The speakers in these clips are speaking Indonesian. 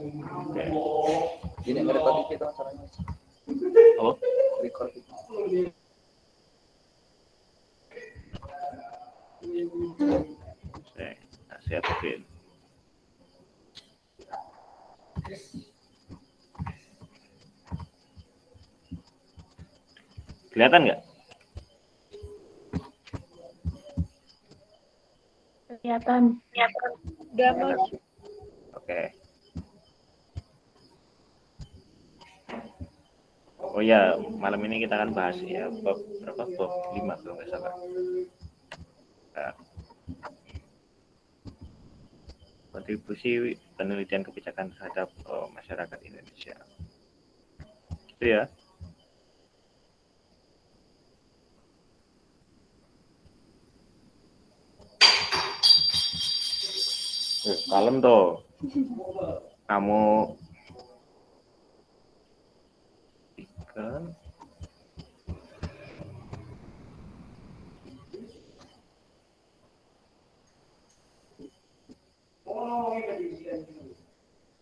Oke. Ini ngerekord kita caranya. Oh, Record. saya siapin. Kelihatan nggak? Kelihatan. Udah, Mas. Oke. Oh ya, malam ini kita akan bahas ya bab 5 kalau nggak salah. Nah, kontribusi penelitian kebijakan terhadap masyarakat Indonesia. Itu ya. Kalem toh. Kamu ikan.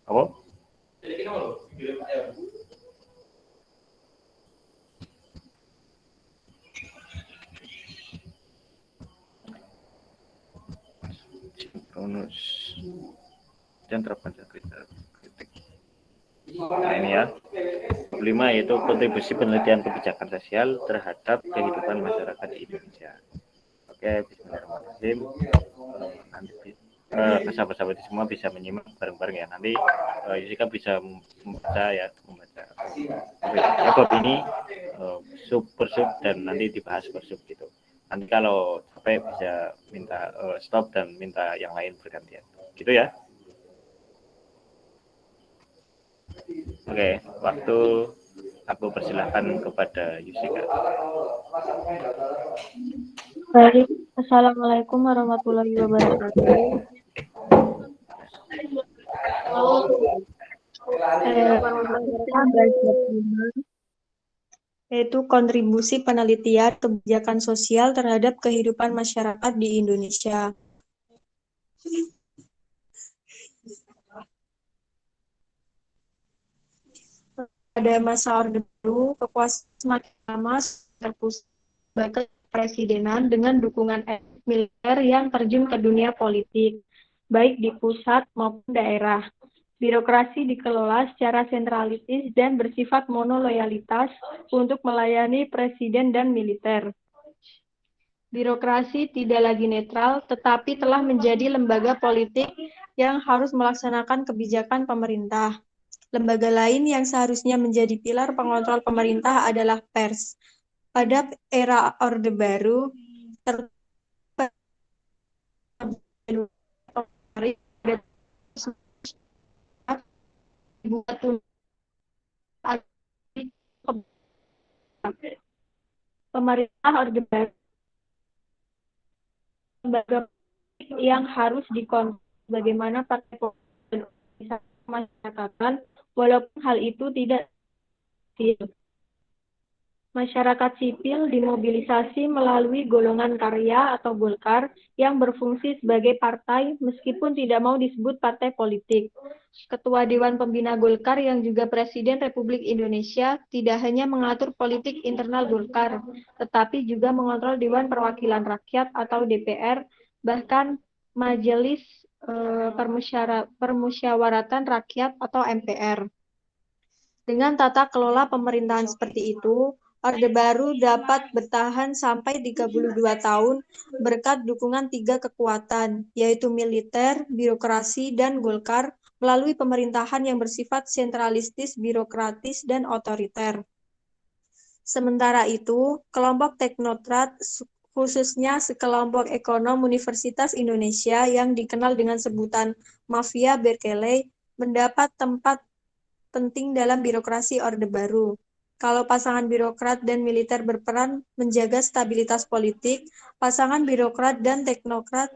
Apa? Bonus dan terpanjang kritik. Nah ini ya, 5 yaitu kontribusi penelitian kebijakan sosial terhadap kehidupan masyarakat di Indonesia. Oke, bismillahirrahmanirrahim. Nanti sahabat-sahabat semua bisa menyimak bareng-bareng ya. Nanti Yusika bisa membaca. Ya, bab ini sub per sub dan nanti dibahas per sub gitu. Nanti kalau capek bisa minta stop dan minta yang lain bergantian. Gitu ya. Oke, waktu aku persilahkan kepada Yusika. Baik, Assalamualaikum warahmatullahi wabarakatuh. Yaitu kontribusi penelitian kebijakan sosial terhadap kehidupan masyarakat di Indonesia. Pada masa Orde Baru, kekuasaan semakin lama terpusat sebagai presidenan dengan dukungan militer yang terjun ke dunia politik, baik di pusat maupun daerah. Birokrasi dikelola secara sentralistis dan bersifat monoloyalitas untuk melayani presiden dan militer. Birokrasi tidak lagi netral, tetapi telah menjadi lembaga politik yang harus melaksanakan kebijakan pemerintah. Lembaga lain yang seharusnya menjadi pilar pengontrol pemerintah adalah pers. Pada era Orde Baru, pemerintah Orde Baru lembaga yang harus dikontrol bagaimana partai politik bisa memasyarakatkan, walaupun hal itu tidak sipil. Masyarakat sipil dimobilisasi melalui golongan karya atau Golkar yang berfungsi sebagai partai meskipun tidak mau disebut partai politik. Ketua Dewan Pembina Golkar yang juga Presiden Republik Indonesia tidak hanya mengatur politik internal Golkar, tetapi juga mengontrol Dewan Perwakilan Rakyat atau DPR, bahkan Majelis Permusyawaratan Rakyat atau MPR. Dengan tata kelola pemerintahan seperti itu, Orde Baru dapat bertahan sampai 32 tahun berkat dukungan 3 kekuatan, yaitu militer, birokrasi, dan Golkar melalui pemerintahan yang bersifat sentralistis, birokratis, dan otoriter. Sementara itu, kelompok teknokrat, khususnya sekelompok ekonom Universitas Indonesia yang dikenal dengan sebutan Mafia Berkeley, mendapat tempat penting dalam birokrasi Orde Baru. Kalau pasangan birokrat dan militer berperan menjaga stabilitas politik, pasangan birokrat dan teknokrat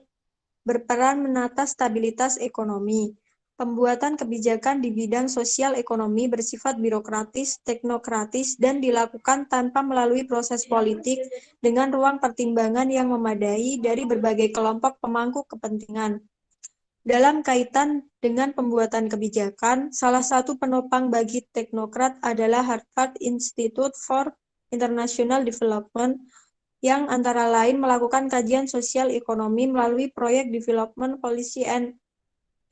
berperan menata stabilitas ekonomi. Pembuatan kebijakan di bidang sosial ekonomi bersifat birokratis, teknokratis, dan dilakukan tanpa melalui proses politik dengan ruang pertimbangan yang memadai dari berbagai kelompok pemangku kepentingan. Dalam kaitan dengan pembuatan kebijakan, salah satu penopang bagi teknokrat adalah Harvard Institute for International Development yang antara lain melakukan kajian sosial ekonomi melalui proyek Development Policy and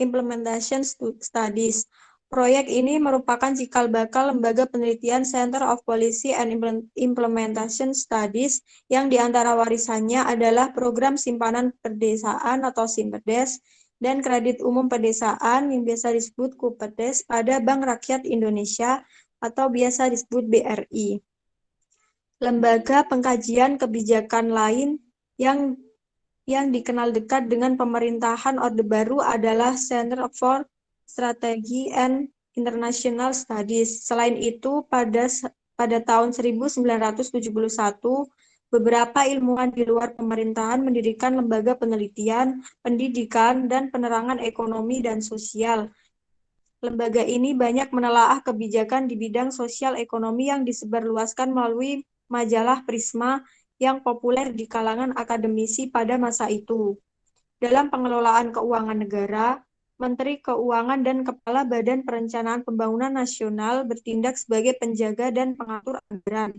Implementation Studies. Proyek ini merupakan cikal bakal lembaga penelitian Center of Policy and Implementation Studies yang diantara warisannya adalah program simpanan pedesaan atau Simpedes dan kredit umum pedesaan yang biasa disebut KUPEDES pada Bank Rakyat Indonesia atau biasa disebut BRI. Lembaga pengkajian kebijakan lain yang dikenal dekat dengan pemerintahan Orde Baru adalah Center for Strategy and International Studies. Selain itu, pada tahun 1971, beberapa ilmuwan di luar pemerintahan mendirikan lembaga penelitian, pendidikan, dan penerangan ekonomi dan sosial. Lembaga ini banyak menelaah kebijakan di bidang sosial ekonomi yang disebarluaskan melalui majalah Prisma yang populer di kalangan akademisi pada masa itu. Dalam pengelolaan keuangan negara, Menteri Keuangan dan Kepala Badan Perencanaan Pembangunan Nasional bertindak sebagai penjaga dan pengatur anggaran.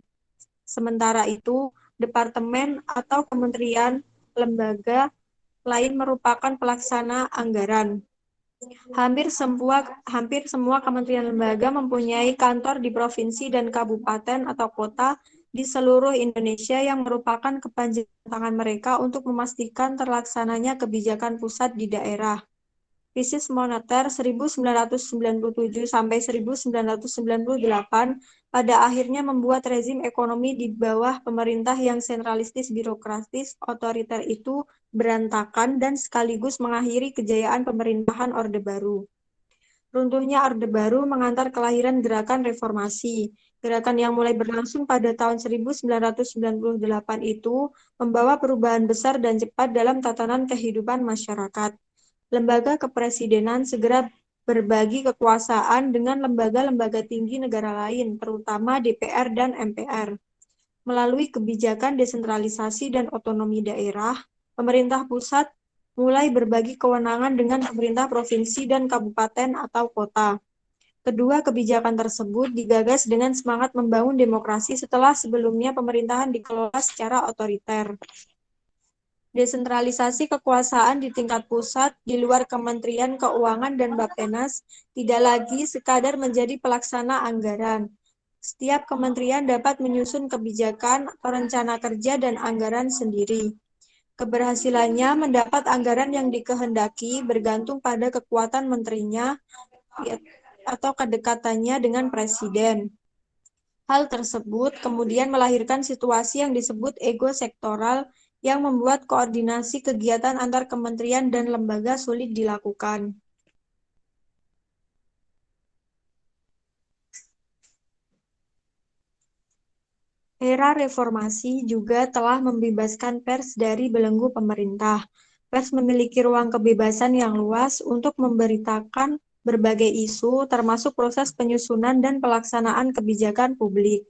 Sementara itu, departemen atau kementerian, lembaga lain merupakan pelaksana anggaran. Hampir semua kementerian lembaga mempunyai kantor di provinsi dan kabupaten atau kota di seluruh Indonesia yang merupakan kepanjangan tangan mereka untuk memastikan terlaksananya kebijakan pusat di daerah. Krisis moneter 1997 sampai 1998 pada akhirnya membuat rezim ekonomi di bawah pemerintah yang sentralistis, birokratis, otoriter itu berantakan dan sekaligus mengakhiri kejayaan pemerintahan Orde Baru. Runtuhnya Orde Baru mengantar kelahiran gerakan reformasi. Gerakan yang mulai berlangsung pada tahun 1998 itu membawa perubahan besar dan cepat dalam tatanan kehidupan masyarakat. Lembaga kepresidenan segera berbagi kekuasaan dengan lembaga-lembaga tinggi negara lain, terutama DPR dan MPR. Melalui kebijakan desentralisasi dan otonomi daerah, pemerintah pusat mulai berbagi kewenangan dengan pemerintah provinsi dan kabupaten atau kota. Kedua kebijakan tersebut digagas dengan semangat membangun demokrasi setelah sebelumnya pemerintahan dikelola secara otoriter. Desentralisasi kekuasaan di tingkat pusat di luar Kementerian Keuangan dan Bappenas tidak lagi sekadar menjadi pelaksana anggaran. Setiap kementerian dapat menyusun kebijakan atau rencana kerja dan anggaran sendiri. Keberhasilannya mendapat anggaran yang dikehendaki bergantung pada kekuatan menterinya atau kedekatannya dengan presiden. Hal tersebut kemudian melahirkan situasi yang disebut ego sektoral yang membuat koordinasi kegiatan antar kementerian dan lembaga sulit dilakukan. Era reformasi juga telah membebaskan pers dari belenggu pemerintah. Pers memiliki ruang kebebasan yang luas untuk memberitakan berbagai isu, termasuk proses penyusunan dan pelaksanaan kebijakan publik.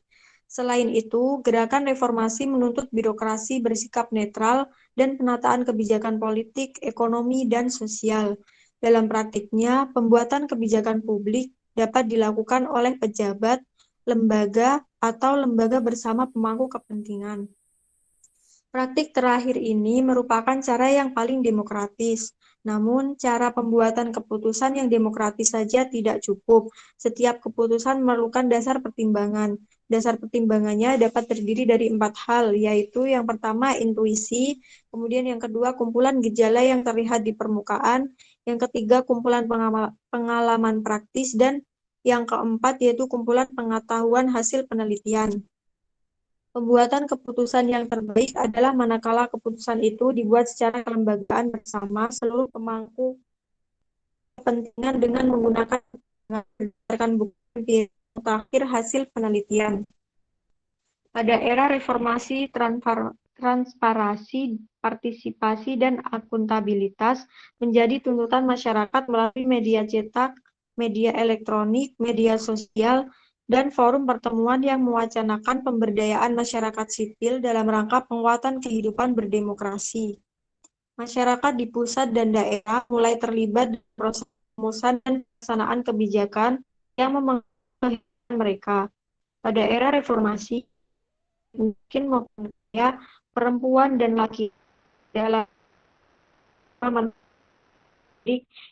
Selain itu, gerakan reformasi menuntut birokrasi bersikap netral dan penataan kebijakan politik, ekonomi, dan sosial. Dalam praktiknya, pembuatan kebijakan publik dapat dilakukan oleh pejabat, lembaga, atau lembaga bersama pemangku kepentingan. Praktik terakhir ini merupakan cara yang paling demokratis. Namun, cara pembuatan keputusan yang demokratis saja tidak cukup. Setiap keputusan memerlukan dasar pertimbangan. Dasar pertimbangannya dapat terdiri dari 4 hal, yaitu yang pertama intuisi, kemudian yang kedua kumpulan gejala yang terlihat di permukaan, yang ketiga kumpulan pengalaman praktis, dan yang keempat yaitu kumpulan pengetahuan hasil penelitian. Pembuatan keputusan yang terbaik adalah manakala keputusan itu dibuat secara kelembagaan bersama seluruh pemangku kepentingan dengan menggunakan berdasarkan bukti terakhir hasil penelitian. Pada era reformasi, transparansi, partisipasi, dan akuntabilitas menjadi tuntutan masyarakat melalui media cetak, media elektronik, media sosial, dan forum pertemuan yang mewacanakan pemberdayaan masyarakat sipil dalam rangka penguatan kehidupan berdemokrasi. Masyarakat di pusat dan daerah mulai terlibat dalam proses rumusan dan pelaksanaan kebijakan yang mempengaruhi kehidupan mereka. Pada era reformasi, mungkin maupun ya, perempuan dan laki dalam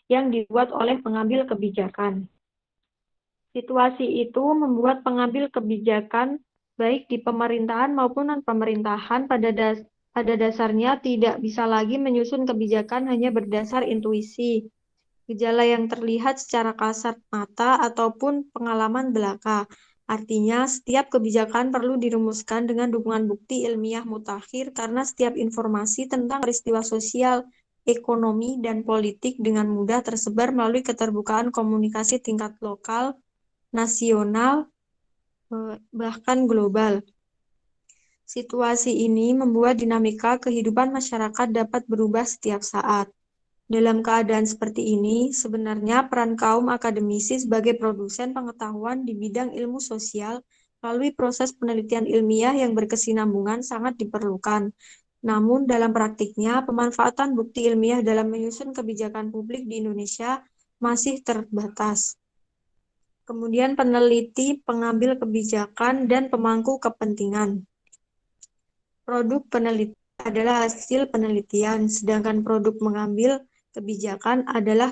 yang dibuat oleh pengambil kebijakan. Situasi itu membuat pengambil kebijakan baik di pemerintahan maupun non-pemerintahan pada dasarnya tidak bisa lagi menyusun kebijakan hanya berdasar intuisi, gejala yang terlihat secara kasat mata ataupun pengalaman belaka. Artinya, setiap kebijakan perlu dirumuskan dengan dukungan bukti ilmiah mutakhir karena setiap informasi tentang peristiwa sosial, ekonomi, dan politik dengan mudah tersebar melalui keterbukaan komunikasi tingkat lokal, nasional, bahkan global. Situasi ini membuat dinamika kehidupan masyarakat dapat berubah setiap saat. Dalam keadaan seperti ini, sebenarnya peran kaum akademisi sebagai produsen pengetahuan di bidang ilmu sosial melalui proses penelitian ilmiah yang berkesinambungan sangat diperlukan. Namun, dalam praktiknya, pemanfaatan bukti ilmiah dalam menyusun kebijakan publik di Indonesia masih terbatas. Kemudian peneliti, pengambil kebijakan, dan pemangku kepentingan. Produk penelitian adalah hasil penelitian, sedangkan produk mengambil kebijakan adalah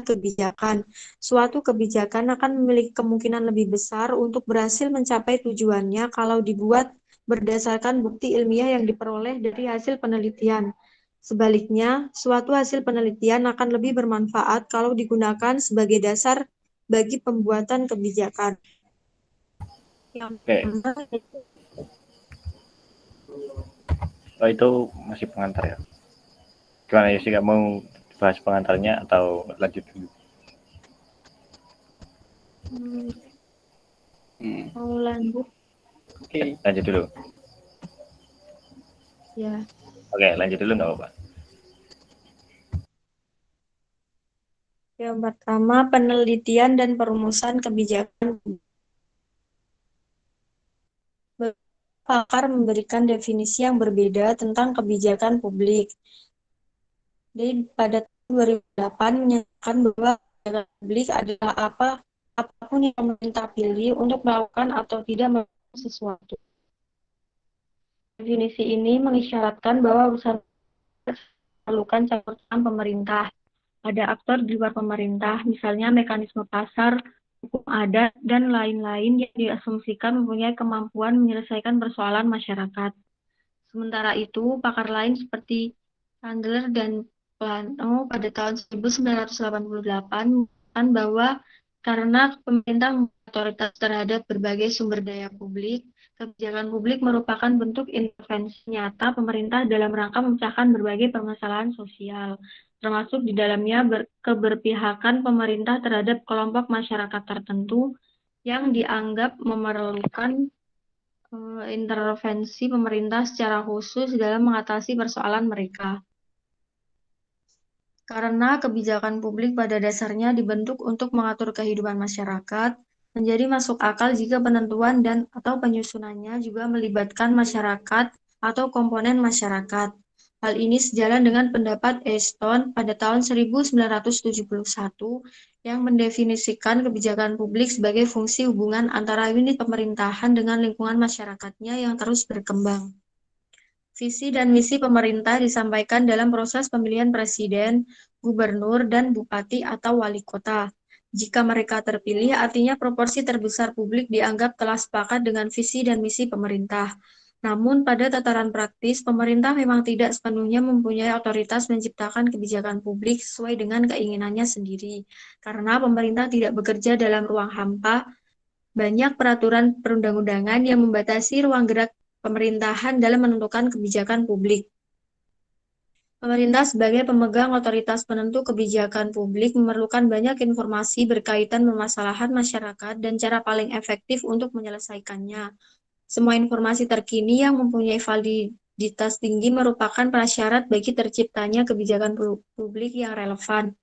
kebijakan. Suatu kebijakan akan memiliki kemungkinan lebih besar untuk berhasil mencapai tujuannya kalau dibuat berdasarkan bukti ilmiah yang diperoleh dari hasil penelitian. Sebaliknya, suatu hasil penelitian akan lebih bermanfaat kalau digunakan sebagai dasar bagi pembuatan kebijakan. Yang Oke, pertama oh, itu masih pengantar ya. Gimana ya sih, nggak mau bahas pengantarnya atau lanjut dulu? mau lanjut Oke. Lanjut dulu. ya. Oke, lanjut dulu nggak apa-apa. Yang pertama, penelitian dan perumusan kebijakan. Pakar memberikan definisi yang berbeda tentang kebijakan publik. Jadi pada tahun 2008 menyatakan bahwa kebijakan publik adalah apapun yang pemerintah pilih untuk melakukan atau tidak melakukan sesuatu. Definisi ini mengisyaratkan bahwa urusan memerlukan campur tangan pemerintah. Ada aktor di luar pemerintah, misalnya mekanisme pasar, hukum adat, dan lain-lain yang diasumsikan mempunyai kemampuan menyelesaikan persoalan masyarakat. Sementara itu, pakar lain seperti Chandler dan Plano pada tahun 1988 mengatakan bahwa karena pemerintah memiliki otoritas terhadap berbagai sumber daya publik, kebijakan publik merupakan bentuk intervensi nyata pemerintah dalam rangka memecahkan berbagai permasalahan sosial, termasuk di dalamnya keberpihakan pemerintah terhadap kelompok masyarakat tertentu yang dianggap memerlukan intervensi pemerintah secara khusus dalam mengatasi persoalan mereka. Karena kebijakan publik pada dasarnya dibentuk untuk mengatur kehidupan masyarakat, menjadi masuk akal jika penentuan dan atau penyusunannya juga melibatkan masyarakat atau komponen masyarakat. Hal ini sejalan dengan pendapat Easton pada tahun 1971 yang mendefinisikan kebijakan publik sebagai fungsi hubungan antara unit pemerintahan dengan lingkungan masyarakatnya yang terus berkembang. Visi dan misi pemerintah disampaikan dalam proses pemilihan presiden, gubernur, dan bupati atau wali kota. Jika mereka terpilih, artinya proporsi terbesar publik dianggap telah sepakat dengan visi dan misi pemerintah. Namun, pada tataran praktis, pemerintah memang tidak sepenuhnya mempunyai otoritas menciptakan kebijakan publik sesuai dengan keinginannya sendiri. Karena pemerintah tidak bekerja dalam ruang hampa, banyak peraturan perundang-undangan yang membatasi ruang gerak pemerintahan dalam menentukan kebijakan publik. Pemerintah sebagai pemegang otoritas penentu kebijakan publik memerlukan banyak informasi berkaitan permasalahan masyarakat dan cara paling efektif untuk menyelesaikannya. Semua informasi terkini yang mempunyai validitas tinggi merupakan prasyarat bagi terciptanya kebijakan publik yang relevan.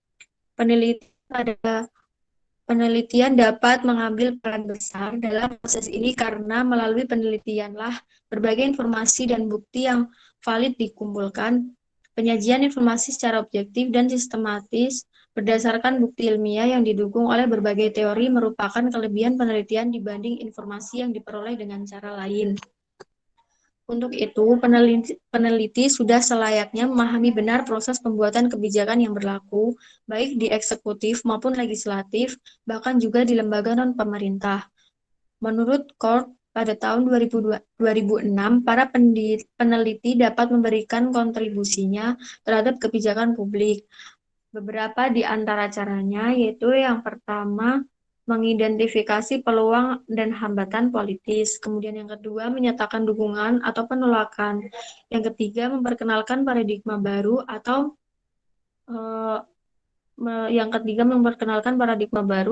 Penelitian dapat mengambil peran besar dalam proses ini karena melalui penelitianlah berbagai informasi dan bukti yang valid dikumpulkan. Penyajian informasi secara objektif dan sistematis berdasarkan bukti ilmiah yang didukung oleh berbagai teori merupakan kelebihan penelitian dibanding informasi yang diperoleh dengan cara lain. Untuk itu, peneliti sudah selayaknya memahami benar proses pembuatan kebijakan yang berlaku, baik di eksekutif maupun legislatif, bahkan juga di lembaga non-pemerintah. Menurut Korn, pada tahun 2006, para peneliti dapat memberikan kontribusinya terhadap kebijakan publik. Beberapa di antara caranya yaitu yang pertama, mengidentifikasi peluang dan hambatan politis. Kemudian yang kedua, menyatakan dukungan atau penolakan. Yang ketiga, memperkenalkan paradigma baru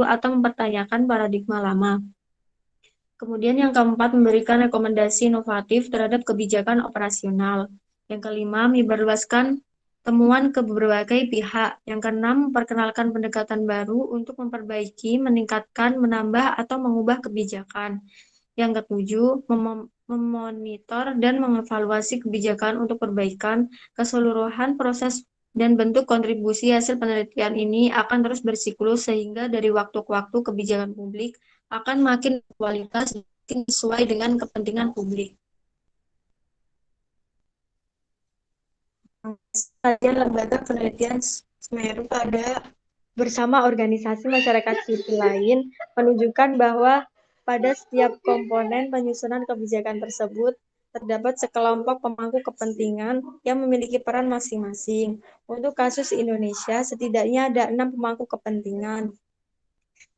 atau mempertanyakan paradigma lama. Kemudian yang keempat, memberikan rekomendasi inovatif terhadap kebijakan operasional. Yang kelima, menyebarluaskan temuan ke berbagai pihak. Yang keenam, memperkenalkan pendekatan baru untuk memperbaiki, meningkatkan, menambah, atau mengubah kebijakan. Yang ketujuh, memonitor dan mengevaluasi kebijakan untuk perbaikan. Keseluruhan proses dan bentuk kontribusi hasil penelitian ini akan terus bersiklus sehingga dari waktu ke waktu kebijakan publik akan makin berkualitas dan makin sesuai dengan kepentingan publik. Saja lembaga penelitian Semeru bersama organisasi masyarakat sipil lain menunjukkan bahwa pada setiap komponen penyusunan kebijakan tersebut terdapat sekelompok pemangku kepentingan yang memiliki peran masing-masing. Untuk kasus Indonesia, setidaknya ada 6 pemangku kepentingan,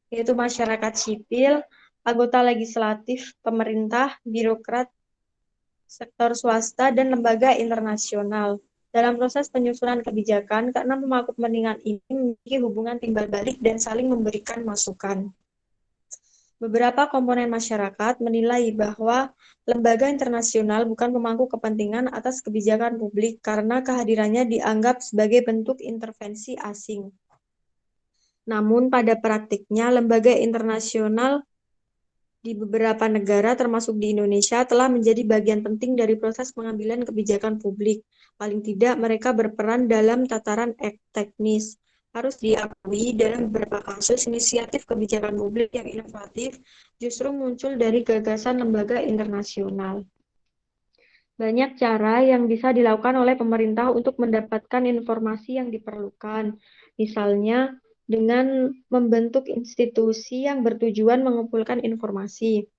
yaitu masyarakat sipil, anggota legislatif, pemerintah, birokrat, sektor swasta, dan lembaga internasional. Dalam proses penyusunan kebijakan, keenam pemangku kepentingan ini memiliki hubungan timbal balik dan saling memberikan masukan. Beberapa komponen masyarakat menilai bahwa lembaga internasional bukan pemangku kepentingan atas kebijakan publik karena kehadirannya dianggap sebagai bentuk intervensi asing. Namun pada praktiknya, lembaga internasional di beberapa negara, termasuk di Indonesia, telah menjadi bagian penting dari proses pengambilan kebijakan publik. Paling tidak, mereka berperan dalam tataran teknis. Harus diakui, dalam beberapa kasus, inisiatif kebijakan publik yang inovatif justru muncul dari gagasan lembaga internasional. Banyak cara yang bisa dilakukan oleh pemerintah untuk mendapatkan informasi yang diperlukan. Misalnya, dengan membentuk institusi yang bertujuan mengumpulkan informasi.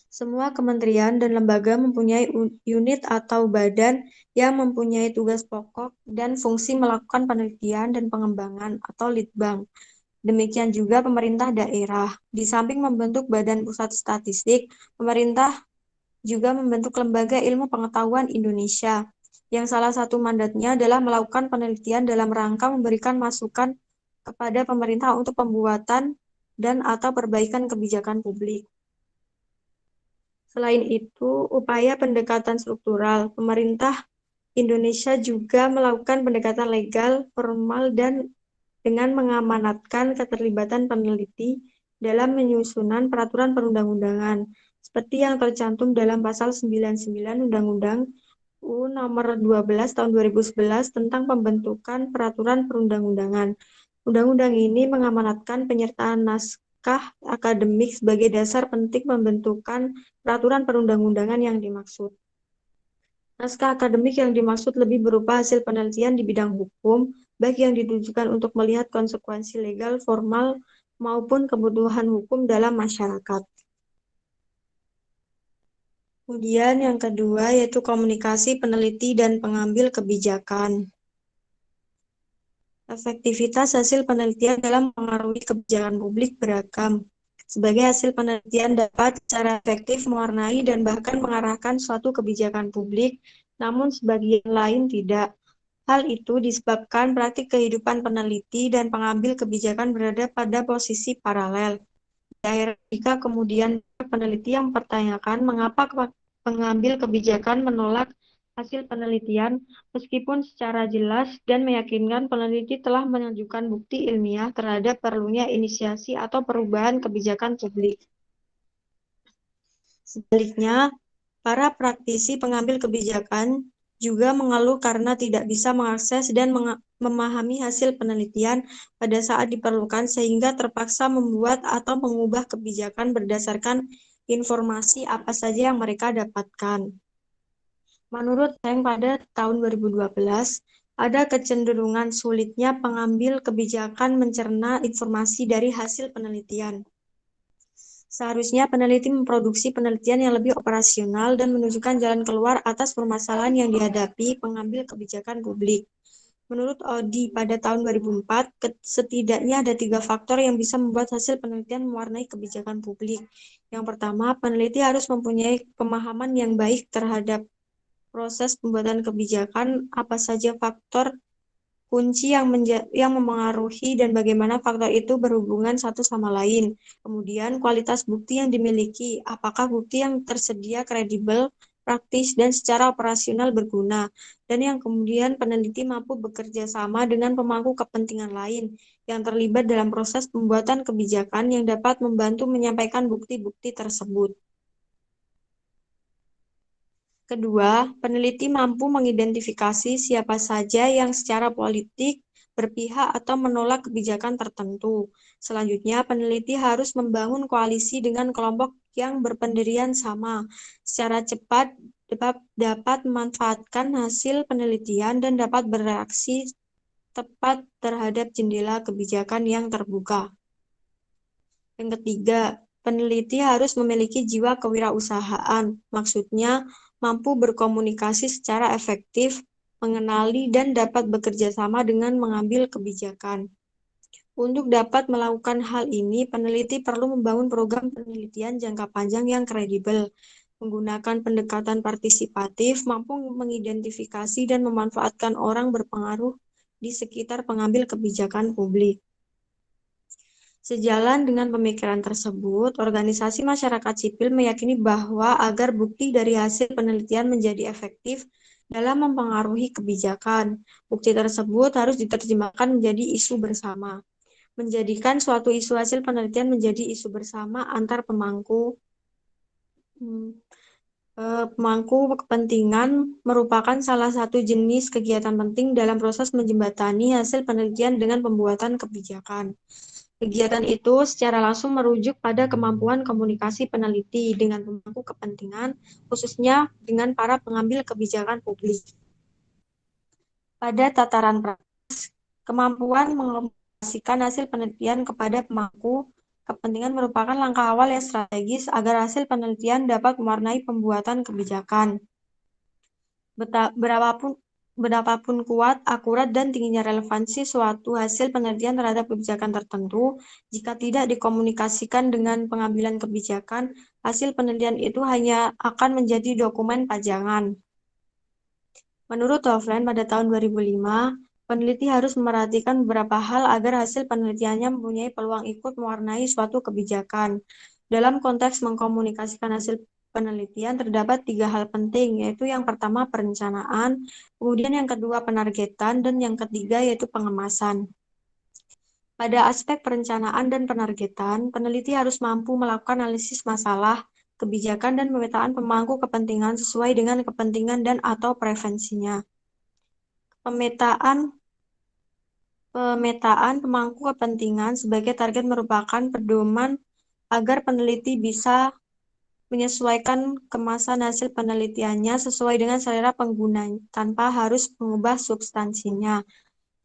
Semua kementerian dan lembaga mempunyai unit atau badan yang mempunyai tugas pokok dan fungsi melakukan penelitian dan pengembangan atau litbang. Demikian juga pemerintah daerah. Di samping membentuk Badan Pusat Statistik, pemerintah juga membentuk Lembaga Ilmu Pengetahuan Indonesia, yang salah satu mandatnya adalah melakukan penelitian dalam rangka memberikan masukan kepada pemerintah untuk pembuatan dan atau perbaikan kebijakan publik. Selain itu, upaya pendekatan struktural, pemerintah Indonesia juga melakukan pendekatan legal, formal, dan dengan mengamanatkan keterlibatan peneliti dalam menyusunan peraturan perundang-undangan, seperti yang tercantum dalam pasal 99 Undang-Undang UU Nomor 12 Tahun 2011 tentang pembentukan peraturan perundang-undangan. Undang-undang ini mengamanatkan penyertaan naskah akademik sebagai dasar penting pembentukan peraturan perundang-undangan yang dimaksud. Naskah akademik yang dimaksud lebih berupa hasil penelitian di bidang hukum, baik yang ditujukan untuk melihat konsekuensi legal, formal, maupun kebutuhan hukum dalam masyarakat. Kemudian yang kedua yaitu komunikasi peneliti dan pengambil kebijakan. Efektivitas hasil penelitian dalam mempengaruhi kebijakan publik beragam. Sebagai hasil penelitian dapat secara efektif mewarnai dan bahkan mengarahkan suatu kebijakan publik, namun sebagian lain tidak. Hal itu disebabkan praktik kehidupan peneliti dan pengambil kebijakan berada pada posisi paralel. Jika kemudian peneliti yang mempertanyakan mengapa pengambil kebijakan menolak hasil penelitian, meskipun secara jelas dan meyakinkan peneliti telah menunjukkan bukti ilmiah terhadap perlunya inisiasi atau perubahan kebijakan publik. Sebaliknya, para praktisi pengambil kebijakan juga mengeluh karena tidak bisa mengakses dan memahami hasil penelitian pada saat diperlukan sehingga terpaksa membuat atau mengubah kebijakan berdasarkan informasi apa saja yang mereka dapatkan. Menurut Heng, pada tahun 2012, ada kecenderungan sulitnya pengambil kebijakan mencerna informasi dari hasil penelitian. Seharusnya peneliti memproduksi penelitian yang lebih operasional dan menunjukkan jalan keluar atas permasalahan yang dihadapi pengambil kebijakan publik. Menurut Audi, pada tahun 2004, setidaknya ada 3 faktor yang bisa membuat hasil penelitian mewarnai kebijakan publik. Yang pertama, peneliti harus mempunyai pemahaman yang baik terhadap proses pembuatan kebijakan, apa saja faktor kunci yang memengaruhi dan bagaimana faktor itu berhubungan satu sama lain. Kemudian, kualitas bukti yang dimiliki, apakah bukti yang tersedia kredibel, praktis, dan secara operasional berguna. Dan yang kemudian peneliti mampu bekerja sama dengan pemangku kepentingan lain yang terlibat dalam proses pembuatan kebijakan yang dapat membantu menyampaikan bukti-bukti tersebut. Kedua, peneliti mampu mengidentifikasi siapa saja yang secara politik berpihak atau menolak kebijakan tertentu. Selanjutnya, peneliti harus membangun koalisi dengan kelompok yang berpendirian sama. Secara cepat dapat memanfaatkan hasil penelitian dan dapat bereaksi tepat terhadap jendela kebijakan yang terbuka. Yang ketiga, peneliti harus memiliki jiwa kewirausahaan. Maksudnya, mampu berkomunikasi secara efektif, mengenali dan dapat bekerja sama dengan mengambil kebijakan. Untuk dapat melakukan hal ini, peneliti perlu membangun program penelitian jangka panjang yang kredibel, menggunakan pendekatan partisipatif, mampu mengidentifikasi dan memanfaatkan orang berpengaruh di sekitar pengambil kebijakan publik. Sejalan dengan pemikiran tersebut, organisasi masyarakat sipil meyakini bahwa agar bukti dari hasil penelitian menjadi efektif dalam mempengaruhi kebijakan, bukti tersebut harus diterjemahkan menjadi isu bersama. Menjadikan suatu isu hasil penelitian menjadi isu bersama antar pemangku kepentingan merupakan salah satu jenis kegiatan penting dalam proses menjembatani hasil penelitian dengan pembuatan kebijakan. Kegiatan itu secara langsung merujuk pada kemampuan komunikasi peneliti dengan pemangku kepentingan, khususnya dengan para pengambil kebijakan publik. Pada tataran praktis, kemampuan mengomunikasikan hasil penelitian kepada pemangku kepentingan merupakan langkah awal yang strategis agar hasil penelitian dapat mewarnai pembuatan kebijakan. Berapapun kuat, akurat, dan tingginya relevansi suatu hasil penelitian terhadap kebijakan tertentu, jika tidak dikomunikasikan dengan pengambilan kebijakan, hasil penelitian itu hanya akan menjadi dokumen pajangan. Menurut Hoffman pada tahun 2005, peneliti harus memerhatikan beberapa hal agar hasil penelitiannya mempunyai peluang ikut mewarnai suatu kebijakan. Dalam konteks mengkomunikasikan hasil penelitian terdapat 3 hal penting, yaitu yang pertama perencanaan, kemudian yang kedua penargetan, dan yang ketiga yaitu pengemasan. Pada aspek perencanaan dan penargetan, peneliti harus mampu melakukan analisis masalah, kebijakan, dan pemetaan pemangku kepentingan sesuai dengan kepentingan dan atau preferensinya. Pemetaan pemangku kepentingan sebagai target merupakan pedoman agar peneliti bisa menyesuaikan kemasan hasil penelitiannya sesuai dengan selera pengguna tanpa harus mengubah substansinya.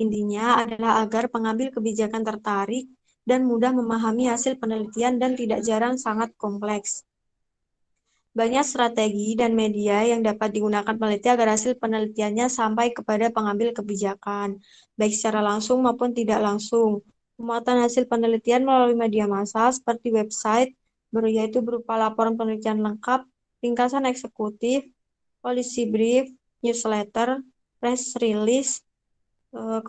Intinya adalah agar pengambil kebijakan tertarik dan mudah memahami hasil penelitian dan tidak jarang sangat kompleks. Banyak strategi dan media yang dapat digunakan peneliti agar hasil penelitiannya sampai kepada pengambil kebijakan, baik secara langsung maupun tidak langsung. Pemuatan hasil penelitian melalui media massa seperti website, yaitu berupa laporan penelitian lengkap, ringkasan eksekutif, policy brief, newsletter, press release,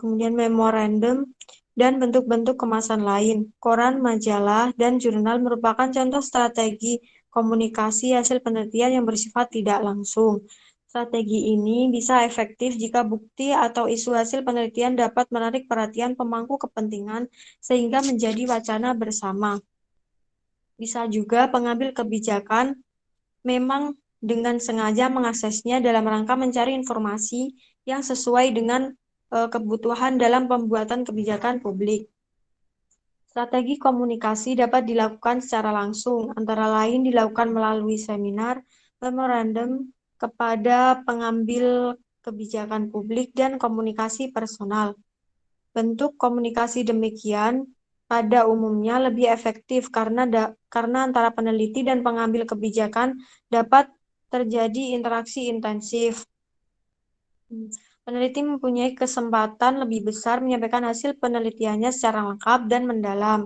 kemudian memorandum, dan bentuk-bentuk kemasan lain. Koran, majalah, dan jurnal merupakan contoh strategi komunikasi hasil penelitian yang bersifat tidak langsung. Strategi ini bisa efektif jika bukti atau isu hasil penelitian dapat menarik perhatian pemangku kepentingan sehingga menjadi wacana bersama. Bisa juga pengambil kebijakan memang dengan sengaja mengaksesnya dalam rangka mencari informasi yang sesuai dengan kebutuhan dalam pembuatan kebijakan publik. Strategi komunikasi dapat dilakukan secara langsung, antara lain dilakukan melalui seminar, memorandum kepada pengambil kebijakan publik, dan komunikasi personal. Bentuk komunikasi demikian pada umumnya lebih efektif karena antara peneliti dan pengambil kebijakan dapat terjadi interaksi intensif. Peneliti mempunyai kesempatan lebih besar menyampaikan hasil penelitiannya secara lengkap dan mendalam.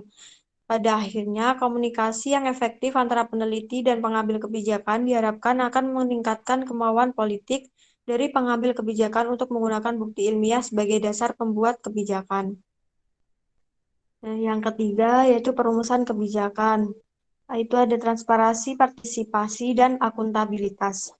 Pada akhirnya, komunikasi yang efektif antara peneliti dan pengambil kebijakan diharapkan akan meningkatkan kemauan politik dari pengambil kebijakan untuk menggunakan bukti ilmiah sebagai dasar pembuat kebijakan. Yang ketiga yaitu perumusan kebijakan. Itu ada transparansi, partisipasi, dan akuntabilitas.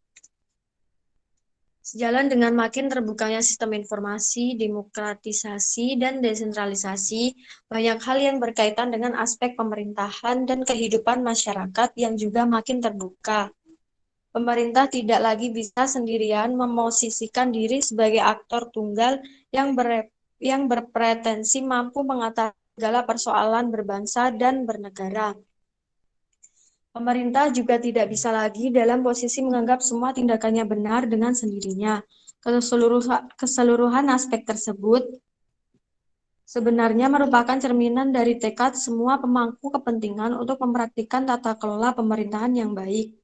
Sejalan dengan makin terbukanya sistem informasi, demokratisasi, dan desentralisasi, banyak hal yang berkaitan dengan aspek pemerintahan dan kehidupan masyarakat yang juga makin terbuka. Pemerintah tidak lagi bisa sendirian memosisikan diri sebagai aktor tunggal yang berpretensi mampu mengatasi segala persoalan berbangsa dan bernegara. Pemerintah juga tidak bisa lagi dalam posisi menganggap semua tindakannya benar dengan sendirinya. Keseluruhan aspek tersebut sebenarnya merupakan cerminan dari tekad semua pemangku kepentingan untuk mempraktikkan tata kelola pemerintahan yang baik.